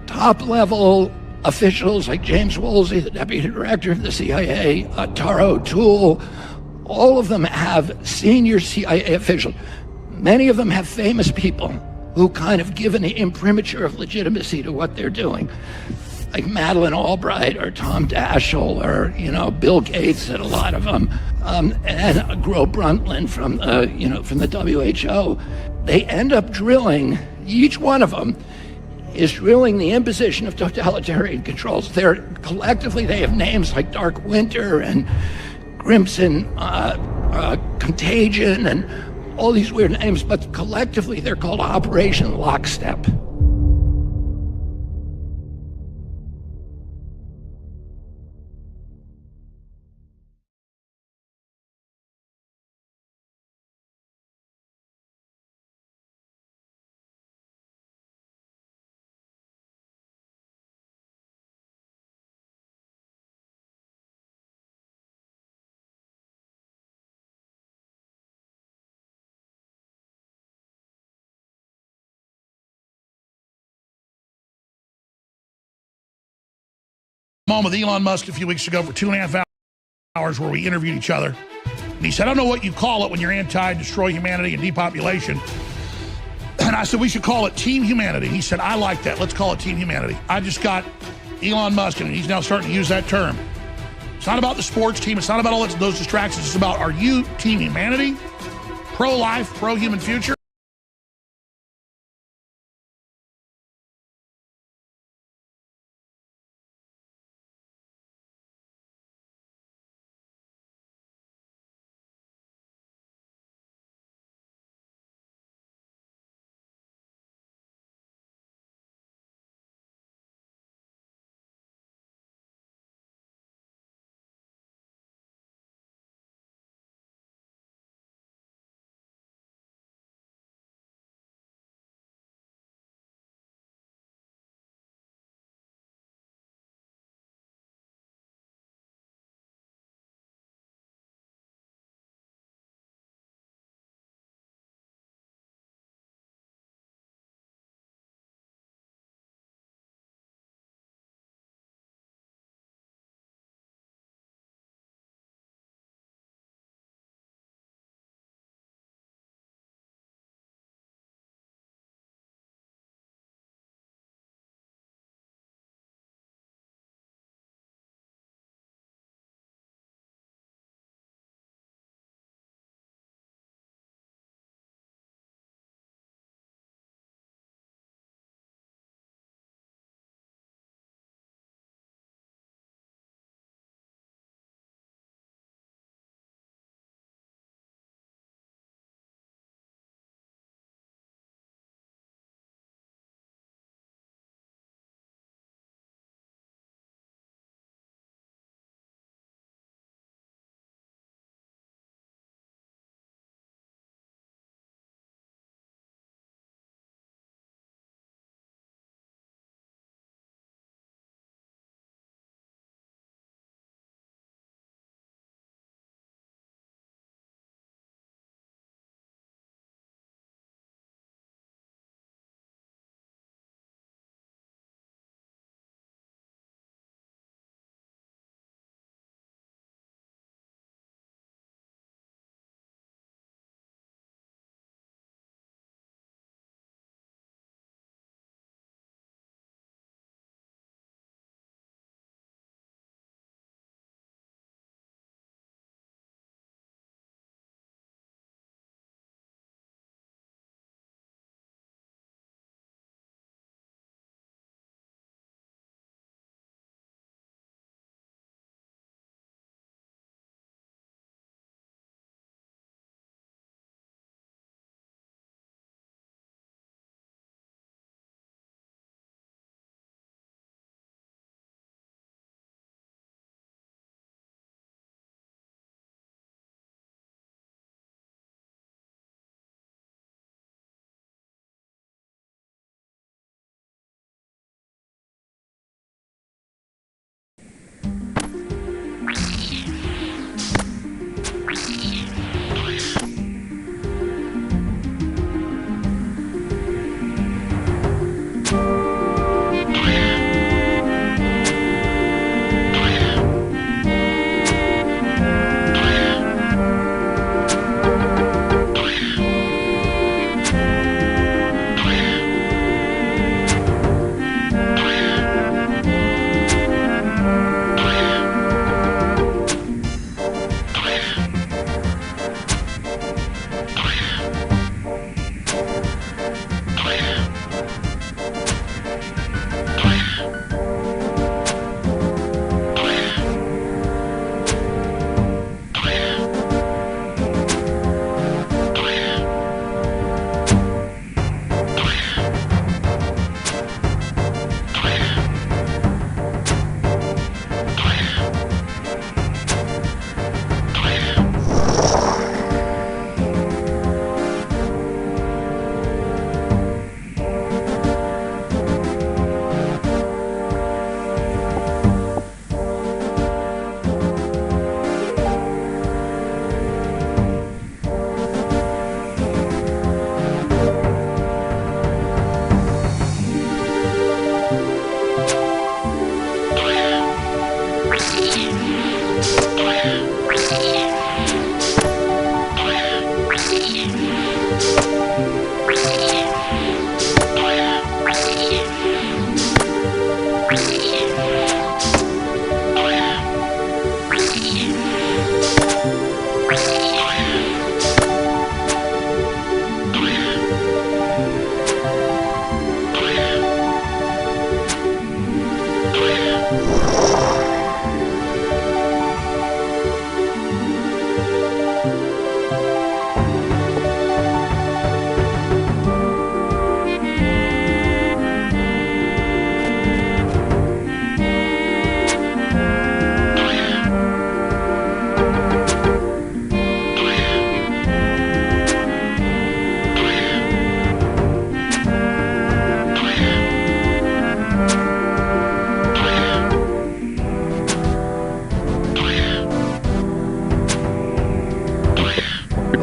top-level officials like James Woolsey, the deputy director of the CIA, Tara O'Toole. All of them have senior CIA officials. Many of them have famous people who kind of give an imprimatur of legitimacy to what they're doing, like Madeleine Albright or Tom Daschle or, Bill Gates and a lot of them, and Gro Brundtland from the WHO. They end up drilling, each one of them is drilling the imposition of totalitarian controls. Collectively, they have names like Dark Winter and Crimson Contagion and all these weird names, but collectively they're called Operation Lockstep. I'm on with Elon Musk a few weeks ago for 2.5 hours where we interviewed each other. And he said, I don't know what you call it when you're anti-destroy humanity and depopulation. And I said, we should call it Team Humanity. He said, I like that. Let's call it Team Humanity. I just got Elon Musk, and he's now starting to use that term. It's not about the sports team. It's not about all those distractions. It's about, are you Team Humanity? Pro-life, pro-human future?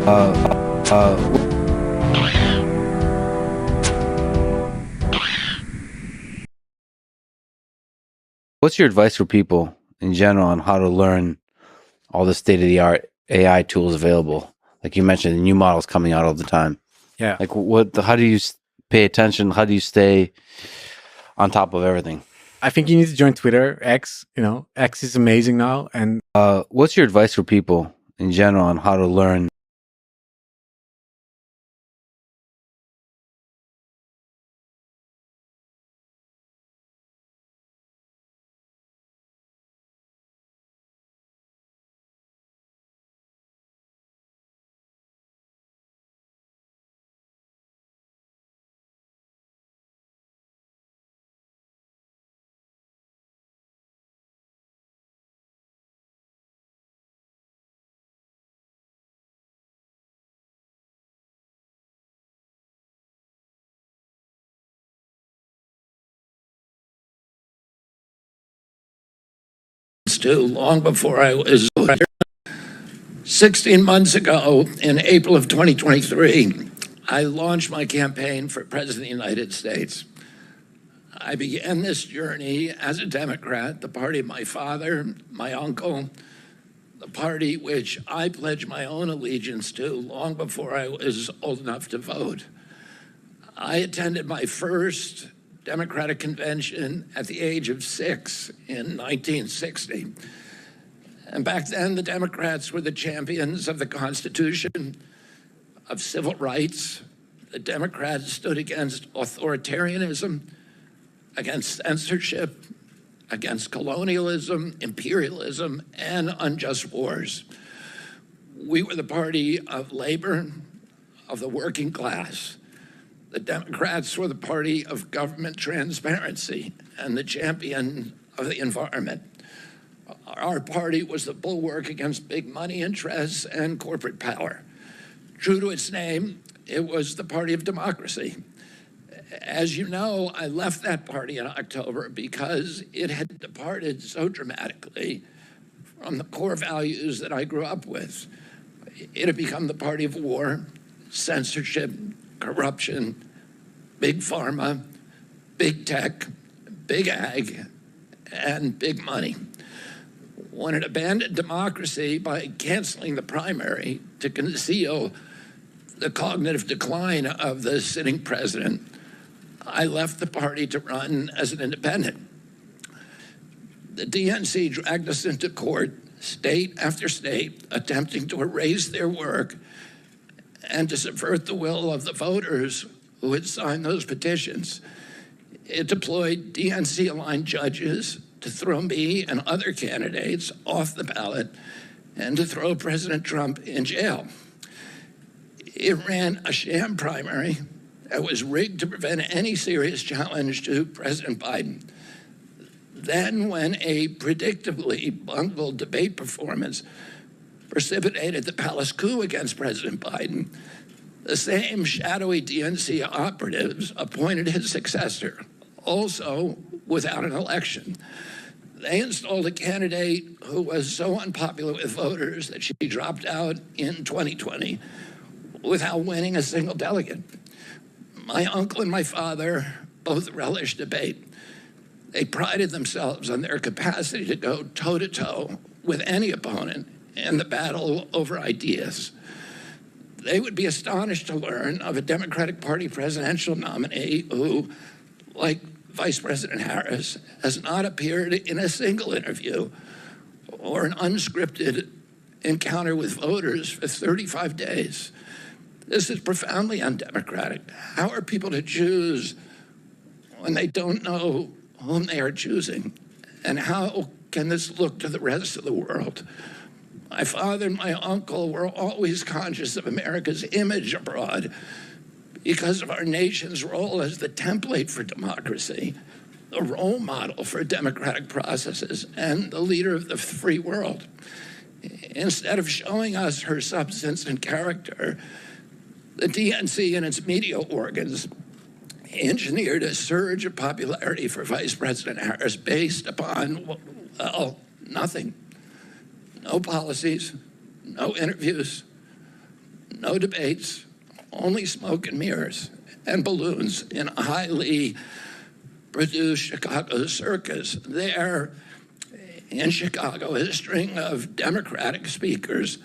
What's your advice for people in general on how to learn all the state-of-the-art AI tools available? Like you mentioned, the new models coming out all the time. Yeah. Like how do you pay attention? How do you stay on top of everything? I think you need to join Twitter, X. X is amazing now. And what's your advice for people in general on how to learn? Long before I was 16 months ago, in April of 2023, I launched my campaign for President of the United States. I began this journey as a Democrat, the party of my father, my uncle, the party which I pledged my own allegiance to long before I was old enough to vote. I attended my first Democratic convention at the age of 6 in 1960. And back then, the Democrats were the champions of the Constitution, of civil rights. The Democrats stood against authoritarianism, against censorship, against colonialism, imperialism, and unjust wars. We were the party of labor, of the working class. The Democrats were the party of government transparency and the champion of the environment. Our party was the bulwark against big money interests and corporate power. True to its name, it was the party of democracy. As you know, I left that party in October because it had departed so dramatically from the core values that I grew up with. It had become the party of war, censorship, corruption, big pharma, big tech, big ag, and big money. When it abandoned democracy by canceling the primary to conceal the cognitive decline of the sitting president, I left the party to run as an independent. The DNC dragged us into court, state after state, attempting to erase their work and to subvert the will of the voters who had signed those petitions. It deployed DNC-aligned judges to throw me and other candidates off the ballot and to throw President Trump in jail. It ran a sham primary that was rigged to prevent any serious challenge to President Biden. Then, when a predictably bungled debate performance precipitated the palace coup against President Biden, the same shadowy DNC operatives appointed his successor, also without an election. They installed a candidate who was so unpopular with voters that she dropped out in 2020 without winning a single delegate. My uncle and my father both relished debate. They prided themselves on their capacity to go toe-to-toe with any opponent in the battle over ideas. They would be astonished to learn of a Democratic Party presidential nominee who, like Vice President Harris, has not appeared in a single interview or an unscripted encounter with voters for 35 days. This is profoundly undemocratic. How are people to choose when they don't know whom they are choosing? And how can this look to the rest of the world? My father and my uncle were always conscious of America's image abroad because of our nation's role as the template for democracy, the role model for democratic processes, and the leader of the free world. Instead of showing us her substance and character, the DNC and its media organs engineered a surge of popularity for Vice President Harris based upon, well, nothing. No policies, no interviews, no debates, only smoke and mirrors and balloons in a highly produced Chicago circus. There in Chicago, a string of Democratic speakers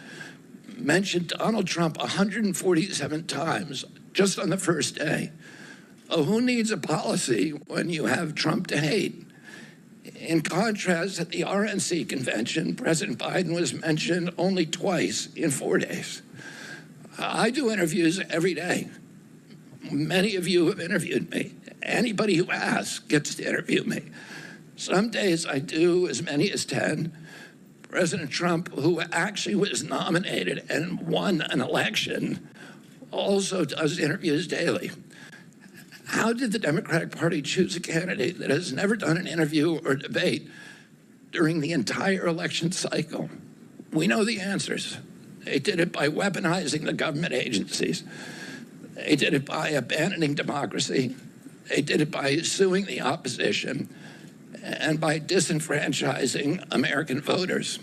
mentioned Donald Trump 147 times just on the first day. Oh, who needs a policy when you have Trump to hate? In contrast, at the RNC convention, President Biden was mentioned only twice in 4 days. I do interviews every day. Many of you have interviewed me. Anybody who asks gets to interview me. Some days I do as many as 10. President Trump, who actually was nominated and won an election, also does interviews daily. How did the Democratic Party choose a candidate that has never done an interview or debate during the entire election cycle? We know the answers. They did it by weaponizing the government agencies. They did it by abandoning democracy. They did it by suing the opposition and by disenfranchising American voters.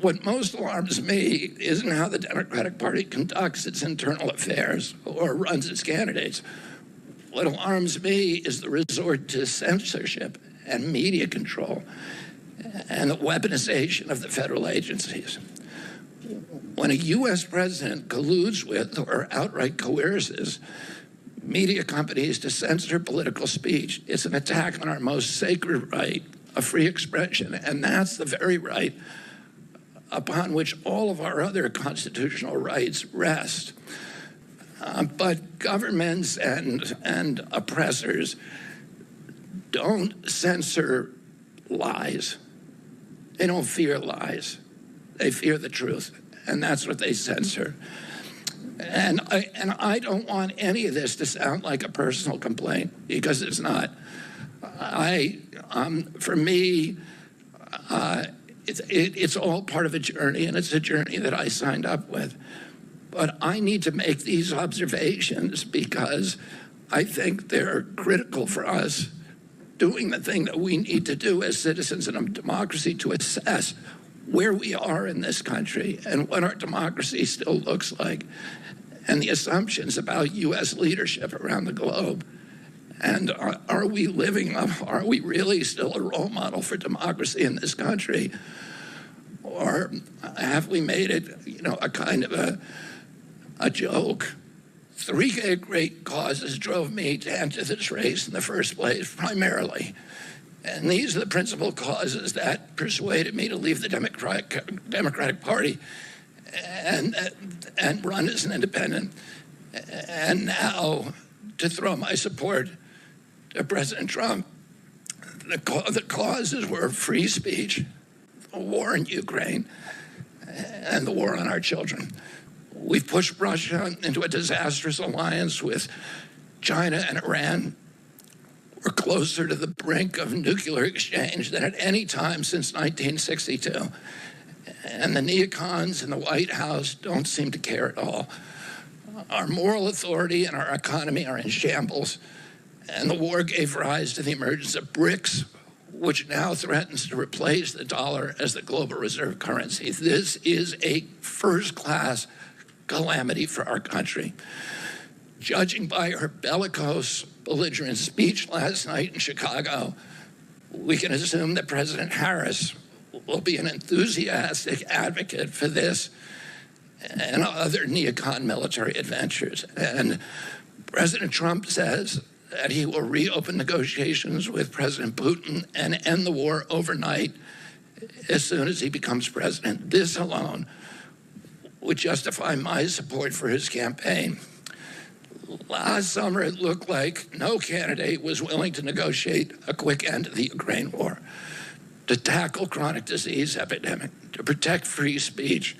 What most alarms me isn't how the Democratic Party conducts its internal affairs or runs its candidates. What alarms me is the resort to censorship and media control and the weaponization of the federal agencies. When a U.S. president colludes with or outright coerces media companies to censor political speech, it's an attack on our most sacred right of free expression, and that's the very right upon which all of our other constitutional rights rest. But governments and oppressors don't censor lies. They don't fear lies. They fear the truth, and that's what they censor. And I don't want any of this to sound like a personal complaint, because it's not. For me, it's all part of a journey, and it's a journey that I signed up with. But I need to make these observations because I think they're critical for us doing the thing that we need to do as citizens in a democracy to assess where we are in this country and what our democracy still looks like, and the assumptions about U.S. leadership around the globe. And are we living up? Are we really still a role model for democracy in this country? Or have we made it, a kind of a joke? Three great causes drove me to enter this race in the first place, primarily. And these are the principal causes that persuaded me to leave the Democratic Party and run as an independent, and now to throw my support to President Trump. The causes were free speech, the war in Ukraine, and the war on our children. We've pushed Russia into a disastrous alliance with China and Iran. We're closer to the brink of nuclear exchange than at any time since 1962. And the neocons in the White House don't seem to care at all. Our moral authority and our economy are in shambles. And the war gave rise to the emergence of BRICS, which now threatens to replace the dollar as the global reserve currency. This is a first-class calamity for our country. Judging by her bellicose, belligerent speech last night in Chicago, we can assume that President Harris will be an enthusiastic advocate for this and other neocon military adventures. And President Trump says that he will reopen negotiations with President Putin and end the war overnight as soon as he becomes president. This alone would justify my support for his campaign. Last summer, it looked like no candidate was willing to negotiate a quick end to the Ukraine war, to tackle chronic disease epidemic, to protect free speech,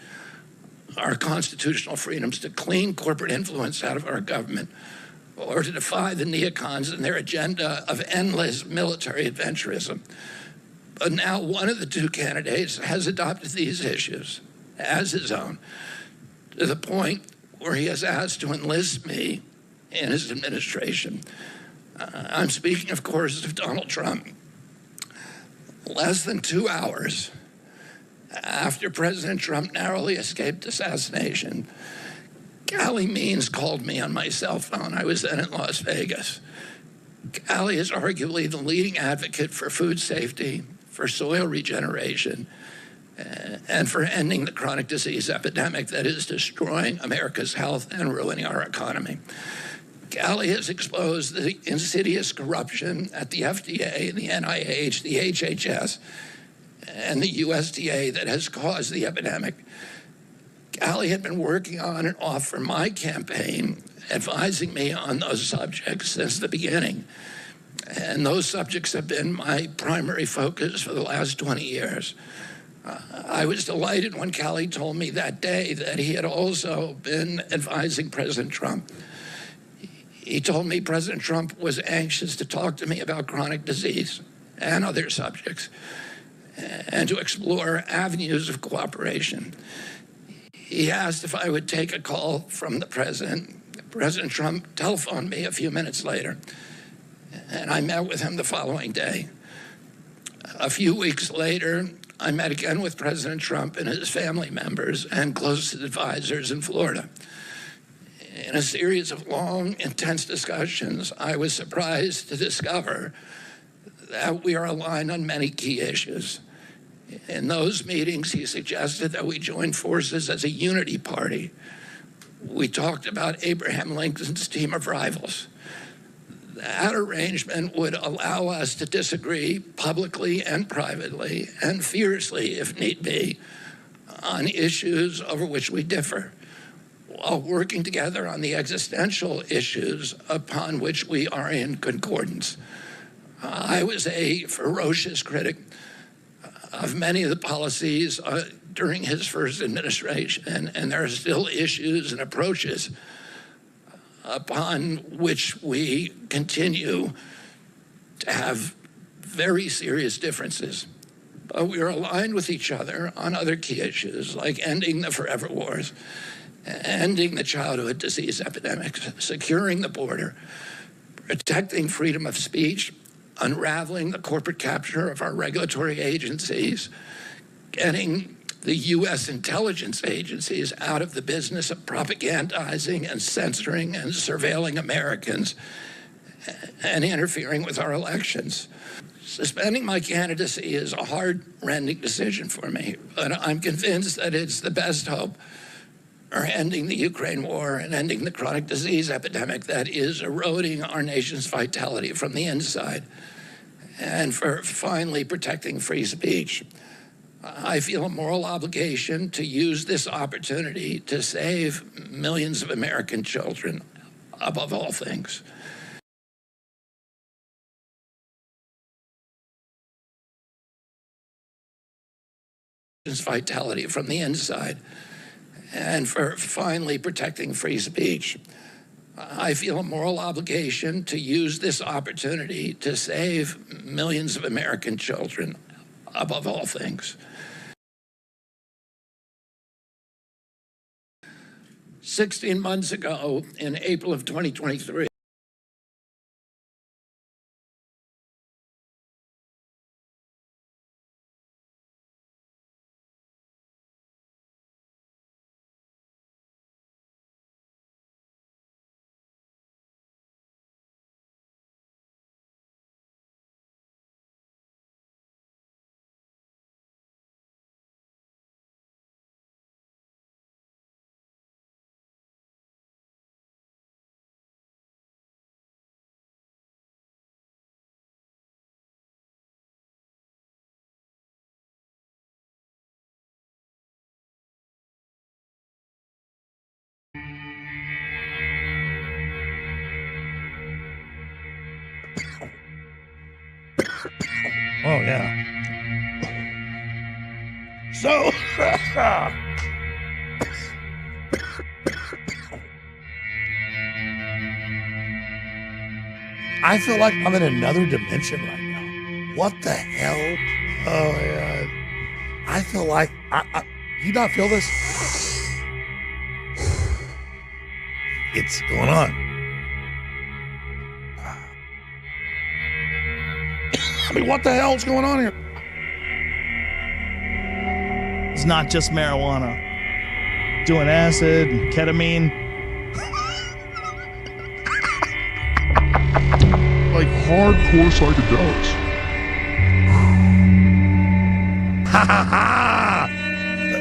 our constitutional freedoms, to clean corporate influence out of our government, or to defy the neocons and their agenda of endless military adventurism. But now one of the two candidates has adopted these issues as his own, to the point where he has asked to enlist me in his administration. I'm speaking, of course, of Donald Trump. Less than 2 hours after President Trump narrowly escaped assassination, Callie Means called me on my cell phone. I was then in Las Vegas. Callie is arguably the leading advocate for food safety, for soil regeneration, and for ending the chronic disease epidemic that is destroying America's health and ruining our economy. Callie has exposed the insidious corruption at the FDA, the NIH, the HHS, and the USDA that has caused the epidemic. Callie had been working on and off for my campaign, advising me on those subjects since the beginning. And those subjects have been my primary focus for the last 20 years. I was delighted when Callie told me that day that he had also been advising President Trump. He told me President Trump was anxious to talk to me about chronic disease and other subjects, and to explore avenues of cooperation. He asked if I would take a call from the president. President Trump telephoned me a few minutes later, and I met with him the following day. A few weeks later, I met again with President Trump and his family members and closest advisors in Florida. In a series of long, intense discussions, I was surprised to discover that we are aligned on many key issues. In those meetings, he suggested that we join forces as a unity party. We talked about Abraham Lincoln's team of rivals. That arrangement would allow us to disagree publicly and privately, and fiercely if need be, on issues over which we differ, while working together on the existential issues upon which we are in concordance. I was a ferocious critic of many of the policies during his first administration, and there are still issues and approaches upon which we continue to have very serious differences. But we are aligned with each other on other key issues, like ending the forever wars, ending the childhood disease epidemics, securing the border, protecting freedom of speech, unraveling the corporate capture of our regulatory agencies, getting the U.S. intelligence agencies out of the business of propagandizing and censoring and surveilling Americans and interfering with our elections. Suspending my candidacy is a heart-rending decision for me, but I'm convinced that it's the best hope for ending the Ukraine war and ending the chronic disease epidemic that is eroding our nation's vitality from the inside, and for finally protecting free speech. I feel a moral obligation to use this opportunity to save millions of American children above all things. Vitality from the inside, and for finally protecting free speech. I feel a moral obligation to use this opportunity to save millions of American children above all things. 16 months ago, in April of 2023, Oh, yeah. So, I feel like I'm in another dimension right now. What the hell? Oh, my God. I feel like, you not feel this? It's going on. I mean, what the hell's going on here? It's not just marijuana. Doing acid, ketamine, hardcore psychedelics. Ha ha ha!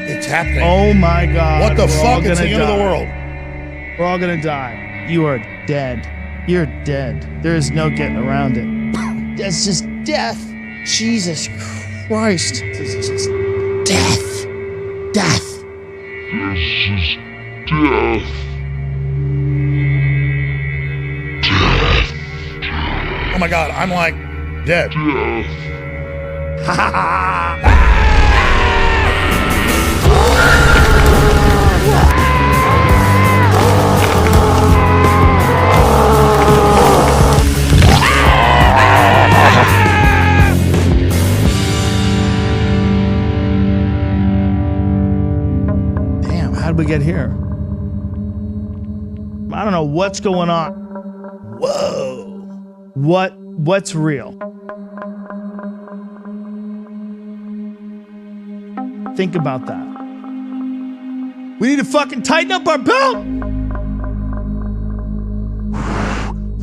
It's happening. Oh my God. What the We're all fuck? It's the gonna end of the die. world. We're all gonna die. You are dead. You're dead. There is no getting around it. That's just death. Jesus Christ. This is just death. Death. This is death. Oh my God, I'm like dead. Death. Ha ha ha! Damn, how'd we get here? I don't know what's going on. Whoa. What's real? Think about that. We need to fucking tighten up our belt.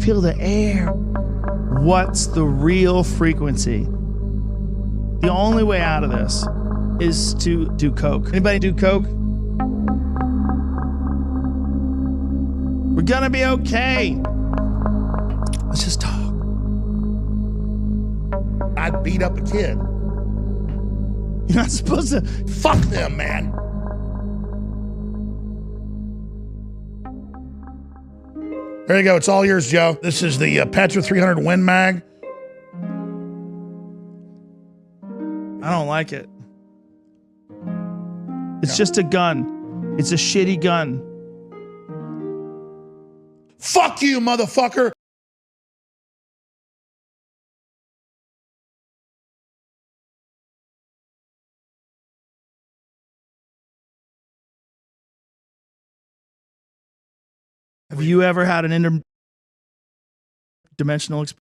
Feel the air. What's the real frequency? The only way out of this is to do coke. Anybody do coke? We're gonna be okay. Let's just talk. I'd beat up a kid. You're not supposed to. Fuck them, man. There you go. It's all yours, Joe. This is the Petra 300 Win Mag. I don't like it. It's just a gun. It's a shitty gun. Fuck you, motherfucker. Have you ever had an interdimensional experience?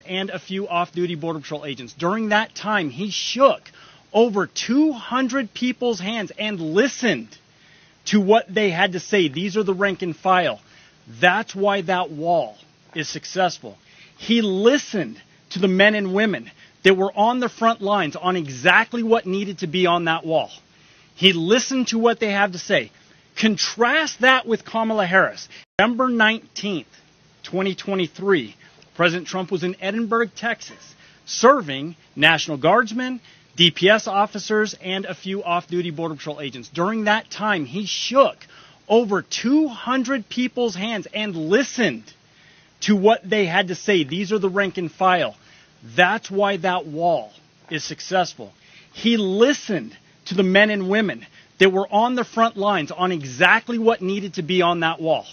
and a few off-duty Border Patrol agents. During that time, he shook over 200 people's hands and listened to what they had to say. These are the rank and file. That's why that wall is successful. He listened to the men and women that were on the front lines on exactly what needed to be on that wall. He listened to what they have to say. Contrast that with Kamala Harris. November 19th, 2023, President Trump was in Edinburgh, Texas, serving National Guardsmen, DPS officers, and a few off-duty Border Patrol agents. During that time, he shook over 200 people's hands and listened to what they had to say. These are the rank and file. That's why that wall is successful. He listened to the men and women that were on the front lines on exactly what needed to be on that wall.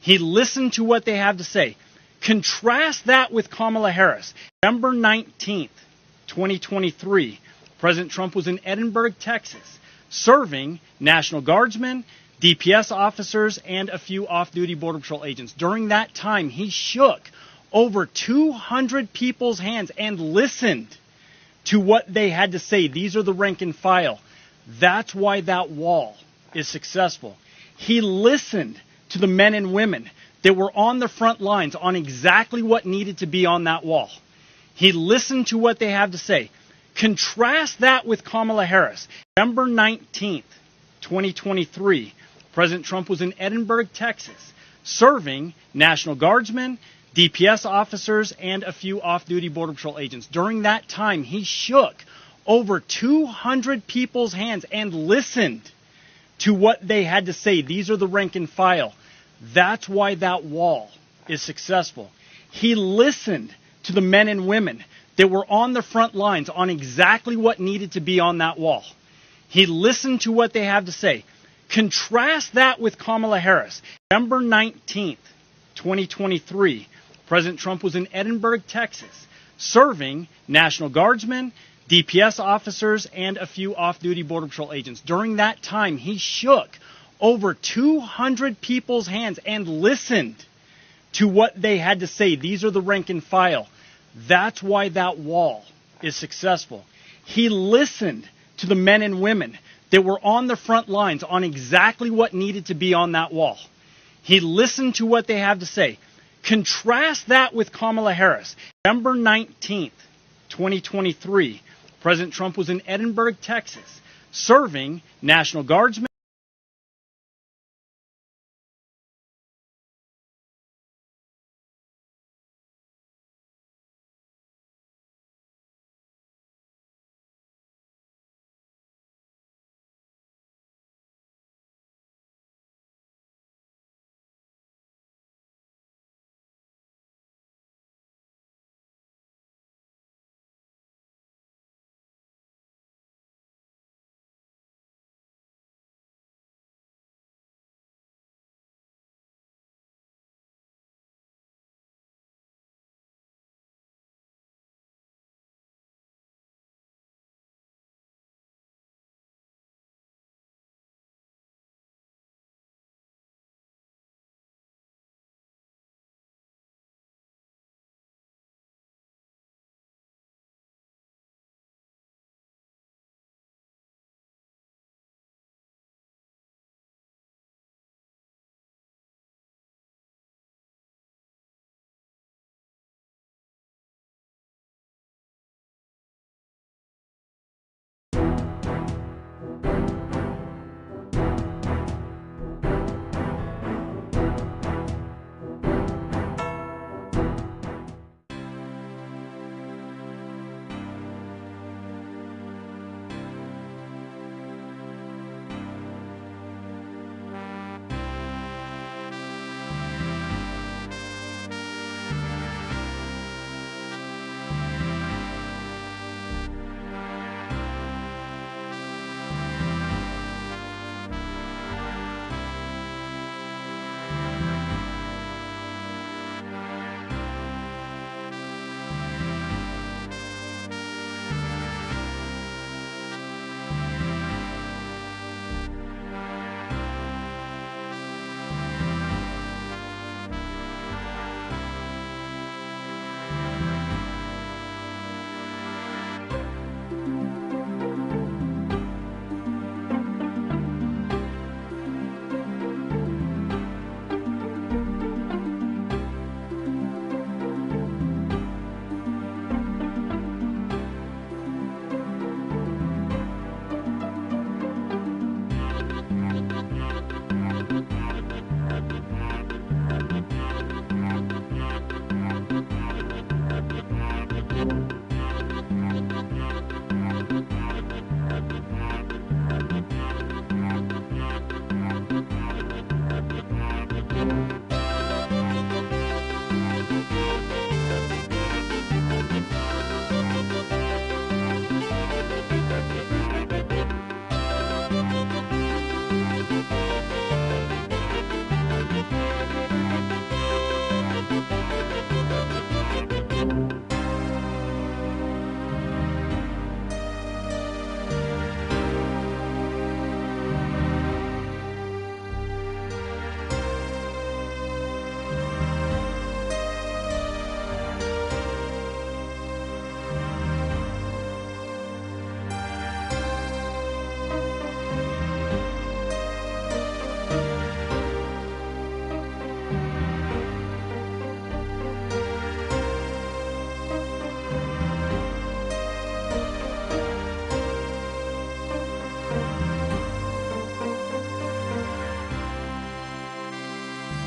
He listened to what they have to say. Contrast that with Kamala Harris. November 19th, 2023, President Trump was in Edinburgh, Texas, serving National Guardsmen, DPS officers, and a few off-duty Border Patrol agents. During that time, he shook over 200 people's hands and listened to what they had to say. These are the rank and file. That's why that wall is successful. He listened to the men and women that were on the front lines on exactly what needed to be on that wall. He listened to what they have to say. Contrast that with Kamala Harris. November 19th, 2023, President Trump was in Edinburgh, Texas, serving National Guardsmen, DPS officers, and a few off-duty Border Patrol agents. During that time, he shook over 200 people's hands and listened to what they had to say. These are the rank and file. That's why that wall is successful. He listened to the men and women that were on the front lines on exactly what needed to be on that wall. He listened to what they have to say. Contrast that with Kamala Harris. November 19th, 2023, President Trump was in Edinburgh, Texas, serving National Guardsmen, DPS officers, and a few off-duty Border Patrol agents. During that time, he shook over 200 people's hands and listened to what they had to say. These are the rank and file. That's why that wall is successful. He listened to the men and women that were on the front lines on exactly what needed to be on that wall. He listened to what they have to say. Contrast that with Kamala Harris. November 19th, 2023, President Trump was in Edinburgh, Texas, serving National Guardsmen,